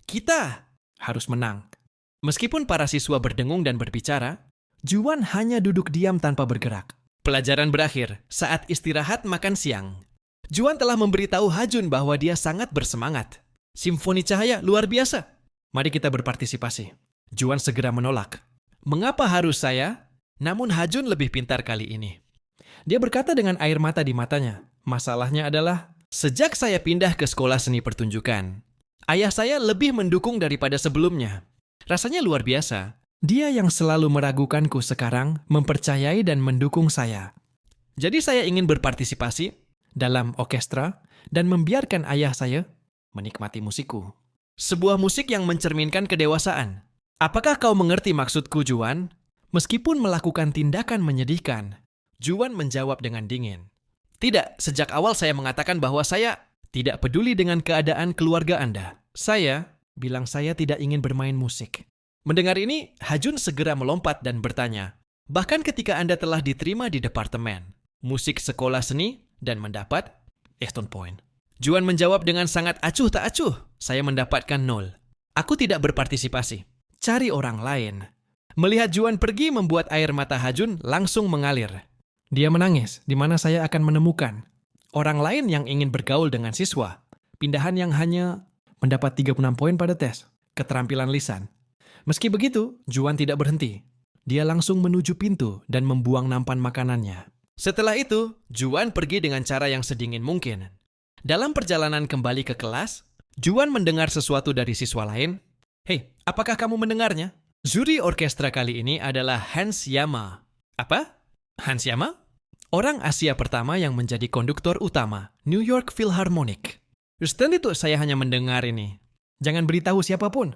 Kita harus menang. Meskipun para siswa berdengung dan berbicara, Juan hanya duduk diam tanpa bergerak. Pelajaran berakhir saat istirahat makan siang. Juan telah memberitahu Hajun bahwa dia sangat bersemangat. Simfoni cahaya luar biasa. Mari kita berpartisipasi. Juan segera menolak. Mengapa harus saya? Namun Hajun lebih pintar kali ini. Dia berkata dengan air mata di matanya. Masalahnya adalah, sejak saya pindah ke sekolah seni pertunjukan, ayah saya lebih mendukung daripada sebelumnya. Rasanya luar biasa. Dia yang selalu meragukanku sekarang mempercayai dan mendukung saya. Jadi saya ingin berpartisipasi dalam orkestra dan membiarkan ayah saya menikmati musikku. Sebuah musik yang mencerminkan kedewasaan. Apakah kau mengerti maksudku, Juan? Meskipun melakukan tindakan menyedihkan, Juan menjawab dengan dingin. Tidak, sejak awal saya mengatakan bahwa saya tidak peduli dengan keadaan keluarga Anda. Saya bilang saya tidak ingin bermain musik. Mendengar ini, Hajun segera melompat dan bertanya, bahkan ketika Anda telah diterima di departemen musik sekolah seni dan mendapat Aston Point. Juan menjawab dengan sangat acuh tak acuh, saya mendapatkan 0. Aku tidak berpartisipasi. Cari orang lain. Melihat Juan pergi membuat air mata Hajun langsung mengalir. Dia menangis, di mana saya akan menemukan orang lain yang ingin bergaul dengan siswa. Pindahan yang hanya mendapat 36 poin pada tes keterampilan lisan. Meski begitu, Juan tidak berhenti. Dia langsung menuju pintu dan membuang nampan makanannya. Setelah itu, Juan pergi dengan cara yang sedingin mungkin. Dalam perjalanan kembali ke kelas, Juan mendengar sesuatu dari siswa lain. Hei, apakah kamu mendengarnya? Juri orkestra kali ini adalah Hans Yama. Apa? Hans Yama? Orang Asia pertama yang menjadi konduktor utama New York Philharmonic. Justru itu saya hanya mendengar ini. Jangan beritahu siapapun.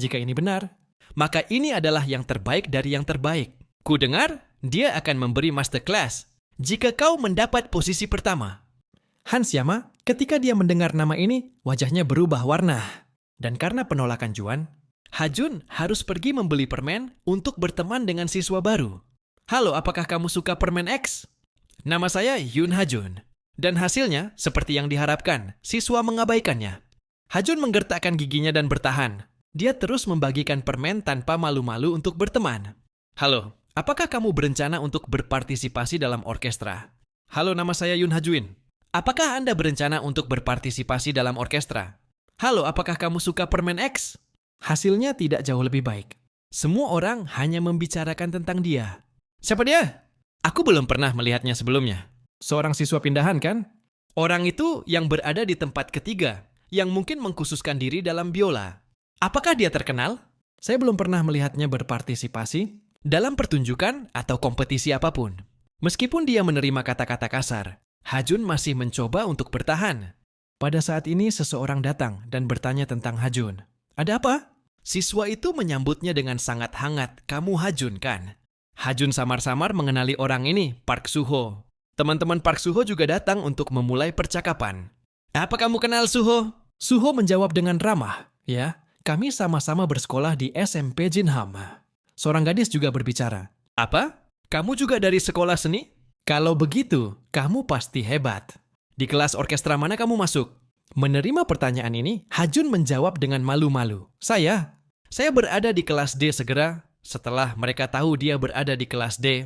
Jika ini benar, maka ini adalah yang terbaik dari yang terbaik. Ku dengar, dia akan memberi masterclass jika kau mendapat posisi pertama. Hans Yama, ketika dia mendengar nama ini, wajahnya berubah warna. Dan karena penolakan Juan, Hajun harus pergi membeli permen untuk berteman dengan siswa baru. Halo, apakah kamu suka permen X? Nama saya Yun Hajun. Dan hasilnya, seperti yang diharapkan, siswa mengabaikannya. Hajun menggertakkan giginya dan bertahan. Dia terus membagikan permen tanpa malu-malu untuk berteman. Halo, apakah kamu berencana untuk berpartisipasi dalam orkestra? Halo, nama saya Yun Hajun. Apakah Anda berencana untuk berpartisipasi dalam orkestra? Halo, apakah kamu suka permen X? Hasilnya tidak jauh lebih baik. Semua orang hanya membicarakan tentang dia. Siapa dia? Aku belum pernah melihatnya sebelumnya. Seorang siswa pindahan, kan? Orang itu yang berada di tempat ketiga, yang mungkin mengkhususkan diri dalam biola. Apakah dia terkenal? Saya belum pernah melihatnya berpartisipasi dalam pertunjukan atau kompetisi apapun. Meskipun dia menerima kata-kata kasar, Hajun masih mencoba untuk bertahan. Pada saat ini seseorang datang dan bertanya tentang Hajun. Ada apa? Siswa itu menyambutnya dengan sangat hangat. Kamu Hajun, kan? Hajun samar-samar mengenali orang ini, Park Suho. Teman-teman Park Suho juga datang untuk memulai percakapan. Apa kamu kenal Suho? Suho menjawab dengan ramah. Ya, kami sama-sama bersekolah di SMP Jinham. Seorang gadis juga berbicara. Apa? Kamu juga dari sekolah seni? Kalau begitu, kamu pasti hebat. Di kelas orkestra mana kamu masuk? Menerima pertanyaan ini, Hajun menjawab dengan malu-malu. Saya berada di kelas D segera. Setelah mereka tahu dia berada di kelas D,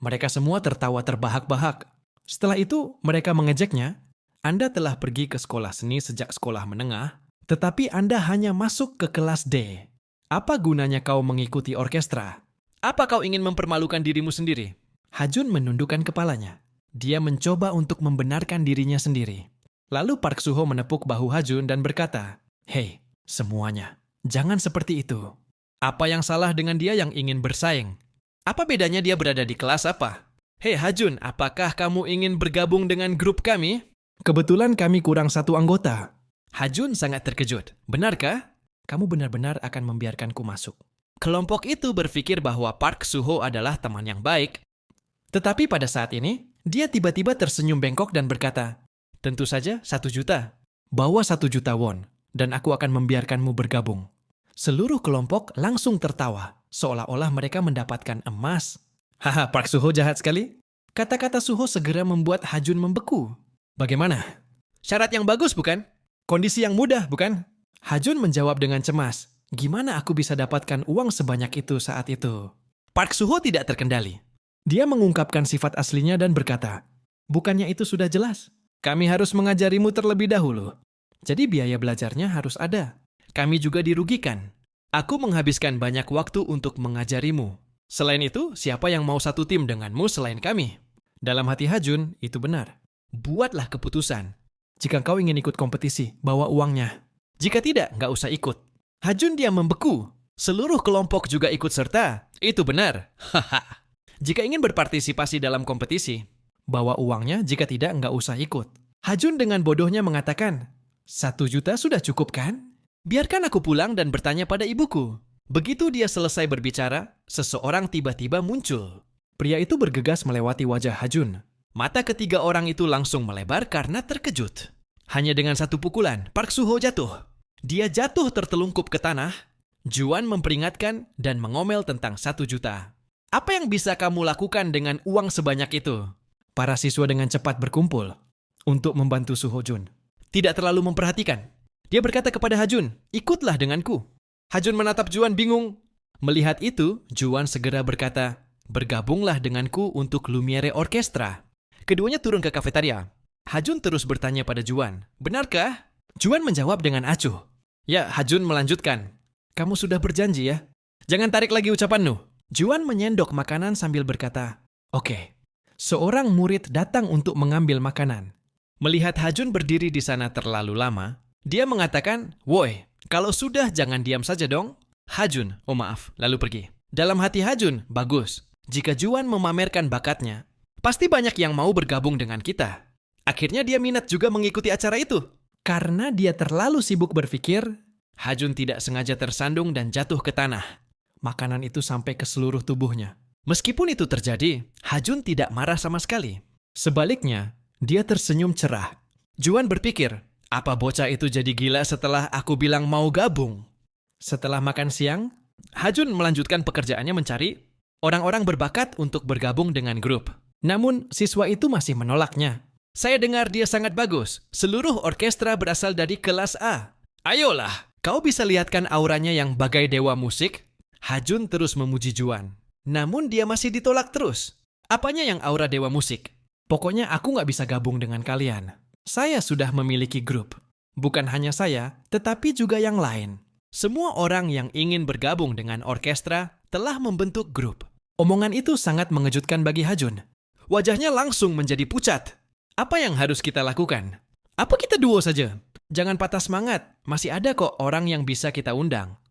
mereka semua tertawa terbahak-bahak. Setelah itu, mereka mengejeknya. Anda telah pergi ke sekolah seni sejak sekolah menengah, tetapi Anda hanya masuk ke kelas D. Apa gunanya kau mengikuti orkestra? Apa kau ingin mempermalukan dirimu sendiri? Hajun menundukkan kepalanya. Dia mencoba untuk membenarkan dirinya sendiri. Lalu Park Suho menepuk bahu Hajun dan berkata, Hei, semuanya, jangan seperti itu. Apa yang salah dengan dia yang ingin bersaing? Apa bedanya dia berada di kelas apa? Hei Hajun, apakah kamu ingin bergabung dengan grup kami? Kebetulan kami kurang satu anggota. Hajun sangat terkejut. Benarkah? Kamu benar-benar akan membiarkanku masuk. Kelompok itu berpikir bahwa Park Suho adalah teman yang baik. Tetapi pada saat ini, dia tiba-tiba tersenyum bengkok dan berkata, Tentu saja 1 juta. Bawa 1 juta won, dan aku akan membiarkanmu bergabung. Seluruh kelompok langsung tertawa, seolah-olah mereka mendapatkan emas. Haha, Park Suho jahat sekali. Kata-kata Suho segera membuat Hajun membeku. Bagaimana? Syarat yang bagus, bukan? Kondisi yang mudah, bukan? Hajun menjawab dengan cemas. Gimana aku bisa dapatkan uang sebanyak itu saat itu? Park Suho tidak terkendali. Dia mengungkapkan sifat aslinya dan berkata, Bukannya itu sudah jelas? Kami harus mengajarimu terlebih dahulu. Jadi biaya belajarnya harus ada. Kami juga dirugikan. Aku menghabiskan banyak waktu untuk mengajarimu. Selain itu, siapa yang mau satu tim denganmu selain kami? Dalam hati Hajun, itu benar. Buatlah keputusan. Jika kau ingin ikut kompetisi, bawa uangnya. Jika tidak, nggak usah ikut. Hajun dia membeku. Seluruh kelompok juga ikut serta. Itu benar. Haha. Jika ingin berpartisipasi dalam kompetisi, bawa uangnya, jika tidak, nggak usah ikut. Hajun dengan bodohnya mengatakan, 1 juta sudah cukup kan? Biarkan aku pulang dan bertanya pada ibuku. Begitu dia selesai berbicara, seseorang tiba-tiba muncul. Pria itu bergegas melewati wajah Hajun. Mata ketiga orang itu langsung melebar karena terkejut. Hanya dengan 1 pukulan, Park Suho jatuh. Dia jatuh tertelungkup ke tanah. Juan memperingatkan dan mengomel tentang 1 juta. Apa yang bisa kamu lakukan dengan uang sebanyak itu? Para siswa dengan cepat berkumpul untuk membantu Suho Jun. Tidak terlalu memperhatikan. Dia berkata kepada Hajun, ikutlah denganku. Hajun menatap Juan bingung. Melihat itu, Juan segera berkata, bergabunglah denganku untuk Lumiere Orkestra. Keduanya turun ke kafetaria. Hajun terus bertanya pada Juan, benarkah? Juan menjawab dengan acuh. Ya, Hajun melanjutkan. Kamu sudah berjanji ya? Jangan tarik lagi ucapanmu. Juan menyendok makanan sambil berkata, oke. Seorang murid datang untuk mengambil makanan. Melihat Hajun berdiri di sana terlalu lama, dia mengatakan, woi, kalau sudah jangan diam saja dong. Hajun, oh maaf, lalu pergi. Dalam hati Hajun, bagus. Jika Juan memamerkan bakatnya, pasti banyak yang mau bergabung dengan kita. Akhirnya dia minat juga mengikuti acara itu. Karena dia terlalu sibuk berpikir, Hajun tidak sengaja tersandung dan jatuh ke tanah. Makanan itu sampai ke seluruh tubuhnya. Meskipun itu terjadi, Hajun tidak marah sama sekali. Sebaliknya, dia tersenyum cerah. Juan berpikir, apa bocah itu jadi gila setelah aku bilang mau gabung? Setelah makan siang, Hajun melanjutkan pekerjaannya mencari orang-orang berbakat untuk bergabung dengan grup. Namun, siswa itu masih menolaknya. Saya dengar dia sangat bagus. Seluruh orkestra berasal dari kelas A. Ayolah, kau bisa lihatkan auranya yang bagai dewa musik? Hajun terus memuji Juan. Namun dia masih ditolak terus. Apanya yang aura dewa musik? Pokoknya aku nggak bisa gabung dengan kalian. Saya sudah memiliki grup. Bukan hanya saya, tetapi juga yang lain. Semua orang yang ingin bergabung dengan orkestra telah membentuk grup. Omongan itu sangat mengejutkan bagi Hajun. Wajahnya langsung menjadi pucat. Apa yang harus kita lakukan? Apa kita duo saja? Jangan patah semangat, masih ada kok orang yang bisa kita undang.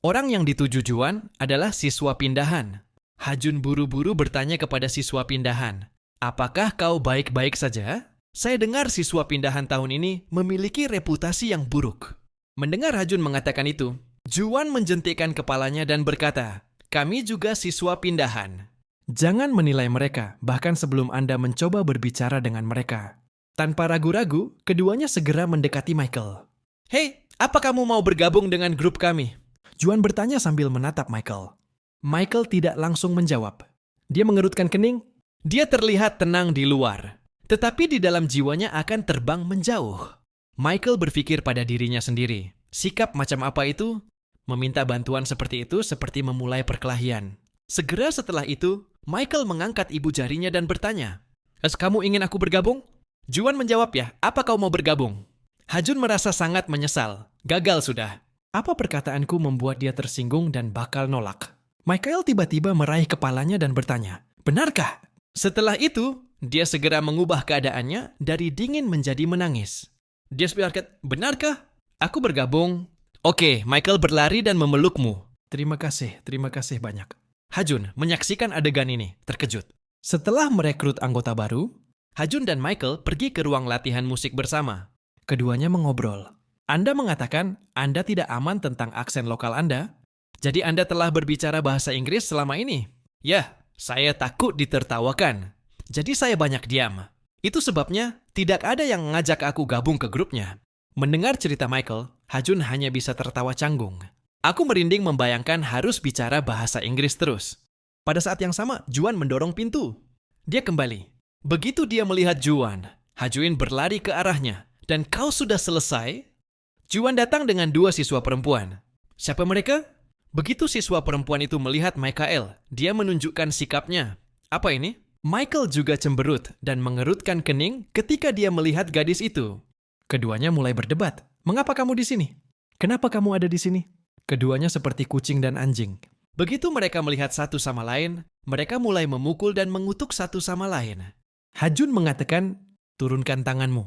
Orang yang dituju Juan adalah siswa pindahan. Hajun buru-buru bertanya kepada siswa pindahan, apakah kau baik-baik saja? Saya dengar siswa pindahan tahun ini memiliki reputasi yang buruk. Mendengar Hajun mengatakan itu, Juan menjentikkan kepalanya dan berkata, kami juga siswa pindahan. Jangan menilai mereka, bahkan sebelum Anda mencoba berbicara dengan mereka. Tanpa ragu-ragu, keduanya segera mendekati Michael. Hei, apa kamu mau bergabung dengan grup kami? Juan bertanya sambil menatap Michael. Michael tidak langsung menjawab. Dia mengerutkan kening. Dia terlihat tenang di luar. Tetapi di dalam jiwanya akan terbang menjauh. Michael berpikir pada dirinya sendiri. Sikap macam apa itu? Meminta bantuan seperti itu seperti memulai perkelahian. Segera setelah itu, Michael mengangkat ibu jarinya dan bertanya, kamu ingin aku bergabung? Juan menjawab ya, apa kau mau bergabung? Hajun merasa sangat menyesal. Gagal sudah. Apa perkataanku membuat dia tersinggung dan bakal nolak? Michael tiba-tiba meraih kepalanya dan bertanya, benarkah? Setelah itu, dia segera mengubah keadaannya dari dingin menjadi menangis. Dia berkata, benarkah? Aku bergabung. Oke, Michael berlari dan memelukmu. Terima kasih banyak. Hajun menyaksikan adegan ini, terkejut. Setelah merekrut anggota baru, Hajun dan Michael pergi ke ruang latihan musik bersama. Keduanya mengobrol. Anda mengatakan Anda tidak aman tentang aksen lokal Anda, jadi Anda telah berbicara bahasa Inggris selama ini. Ya, saya takut ditertawakan. Jadi saya banyak diam. Itu sebabnya tidak ada yang mengajak aku gabung ke grupnya. Mendengar cerita Michael, Hajun hanya bisa tertawa canggung. Aku merinding membayangkan harus bicara bahasa Inggris terus. Pada saat yang sama, Juan mendorong pintu. Dia kembali. Begitu dia melihat Juan, Hajun berlari ke arahnya. Dan kau sudah selesai? Juan datang dengan 2 siswa perempuan. Siapa mereka? Begitu siswa perempuan itu melihat Michael, dia menunjukkan sikapnya. Apa ini? Michael juga cemberut dan mengerutkan kening ketika dia melihat gadis itu. Keduanya mulai berdebat. Mengapa kamu di sini? Kenapa kamu ada di sini? Keduanya seperti kucing dan anjing. Begitu mereka melihat satu sama lain, mereka mulai memukul dan mengutuk satu sama lain. Hajun mengatakan, turunkan tanganmu.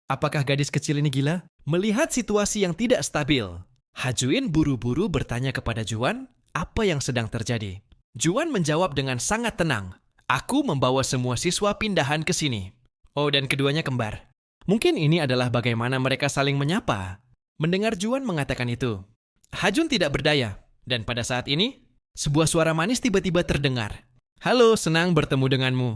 Apakah gadis kecil ini gila? Melihat situasi yang tidak stabil, Hajun buru-buru bertanya kepada Juan, apa yang sedang terjadi? Juan menjawab dengan sangat tenang, aku membawa semua siswa pindahan ke sini. Oh, dan keduanya kembar. Mungkin ini adalah bagaimana mereka saling menyapa. Mendengar Juan mengatakan itu, Hajun tidak berdaya. Dan pada saat ini, sebuah suara manis tiba-tiba terdengar. Halo, senang bertemu denganmu.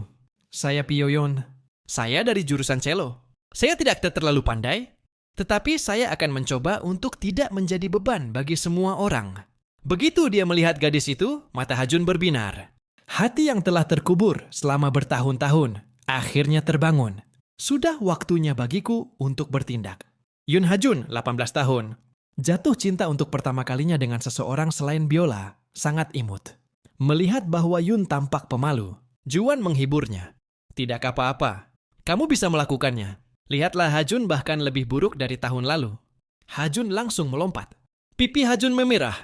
Saya Pioyon. Saya dari jurusan cello. Saya tidak terlalu pandai, tetapi saya akan mencoba untuk tidak menjadi beban bagi semua orang. Begitu dia melihat gadis itu, mata Hajun berbinar. Hati yang telah terkubur selama bertahun-tahun, akhirnya terbangun. Sudah waktunya bagiku untuk bertindak. Yun Hajun, 18 tahun. Jatuh cinta untuk pertama kalinya dengan seseorang selain biola, sangat imut. Melihat bahwa Yun tampak pemalu, Juan menghiburnya. Tidak apa-apa, kamu bisa melakukannya. Lihatlah Hajun bahkan lebih buruk dari tahun lalu. Hajun langsung melompat. Pipi Hajun memerah.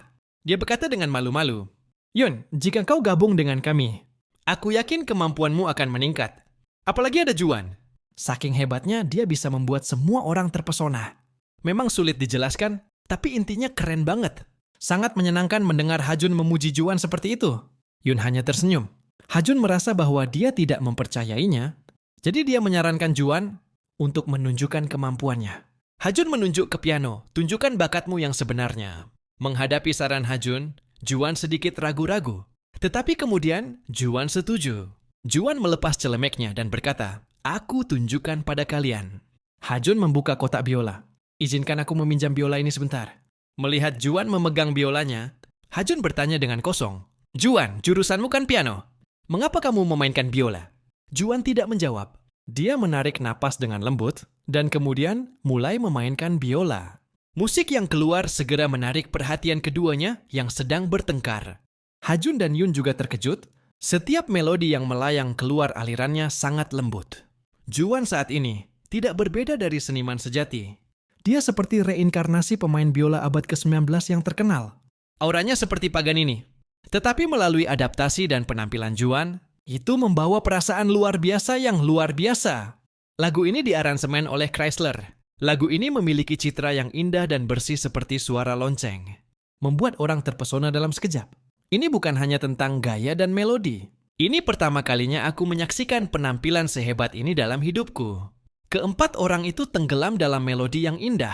Dia berkata dengan malu-malu, Yun, jika kau gabung dengan kami, aku yakin kemampuanmu akan meningkat. Apalagi ada Juan. Saking hebatnya, dia bisa membuat semua orang terpesona. Memang sulit dijelaskan, tapi intinya keren banget. Sangat menyenangkan mendengar Hajun memuji Juan seperti itu. Yun hanya tersenyum. Hajun merasa bahwa dia tidak mempercayainya, jadi dia menyarankan Juan untuk menunjukkan kemampuannya. Hajun menunjuk ke piano, tunjukkan bakatmu yang sebenarnya. Menghadapi saran Hajun, Juan sedikit ragu-ragu. Tetapi kemudian, Juan setuju. Juan melepas celemeknya dan berkata, aku tunjukkan pada kalian. Hajun membuka kotak biola. Izinkan aku meminjam biola ini sebentar. Melihat Juan memegang biolanya, Hajun bertanya dengan kosong. Juan, jurusanmu kan piano. Mengapa kamu memainkan biola? Juan tidak menjawab. Dia menarik napas dengan lembut dan kemudian mulai memainkan biola. Musik yang keluar segera menarik perhatian keduanya yang sedang bertengkar. Hajun dan Yun juga terkejut. Setiap melodi yang melayang keluar alirannya sangat lembut. Juan saat ini tidak berbeda dari seniman sejati. Dia seperti reinkarnasi pemain biola abad ke-19 yang terkenal. Auranya seperti Paganini. Tetapi melalui adaptasi dan penampilan Juan, itu membawa perasaan luar biasa yang luar biasa. Lagu ini diaransemen oleh Chrysler. Lagu ini memiliki citra yang indah dan bersih seperti suara lonceng. Membuat orang terpesona dalam sekejap. Ini bukan hanya tentang gaya dan melodi. Ini pertama kalinya aku menyaksikan penampilan sehebat ini dalam hidupku. Keempat orang itu tenggelam dalam melodi yang indah,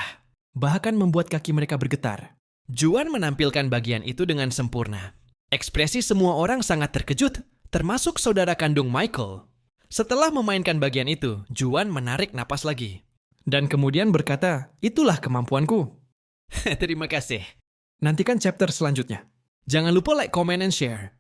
bahkan membuat kaki mereka bergetar. Juan menampilkan bagian itu dengan sempurna. Ekspresi semua orang sangat terkejut, termasuk saudara kandung Michael. Setelah memainkan bagian itu, Juan menarik napas lagi. Dan kemudian berkata, itulah kemampuanku. Terima kasih. Nantikan chapter selanjutnya. Jangan lupa like, comment, and share.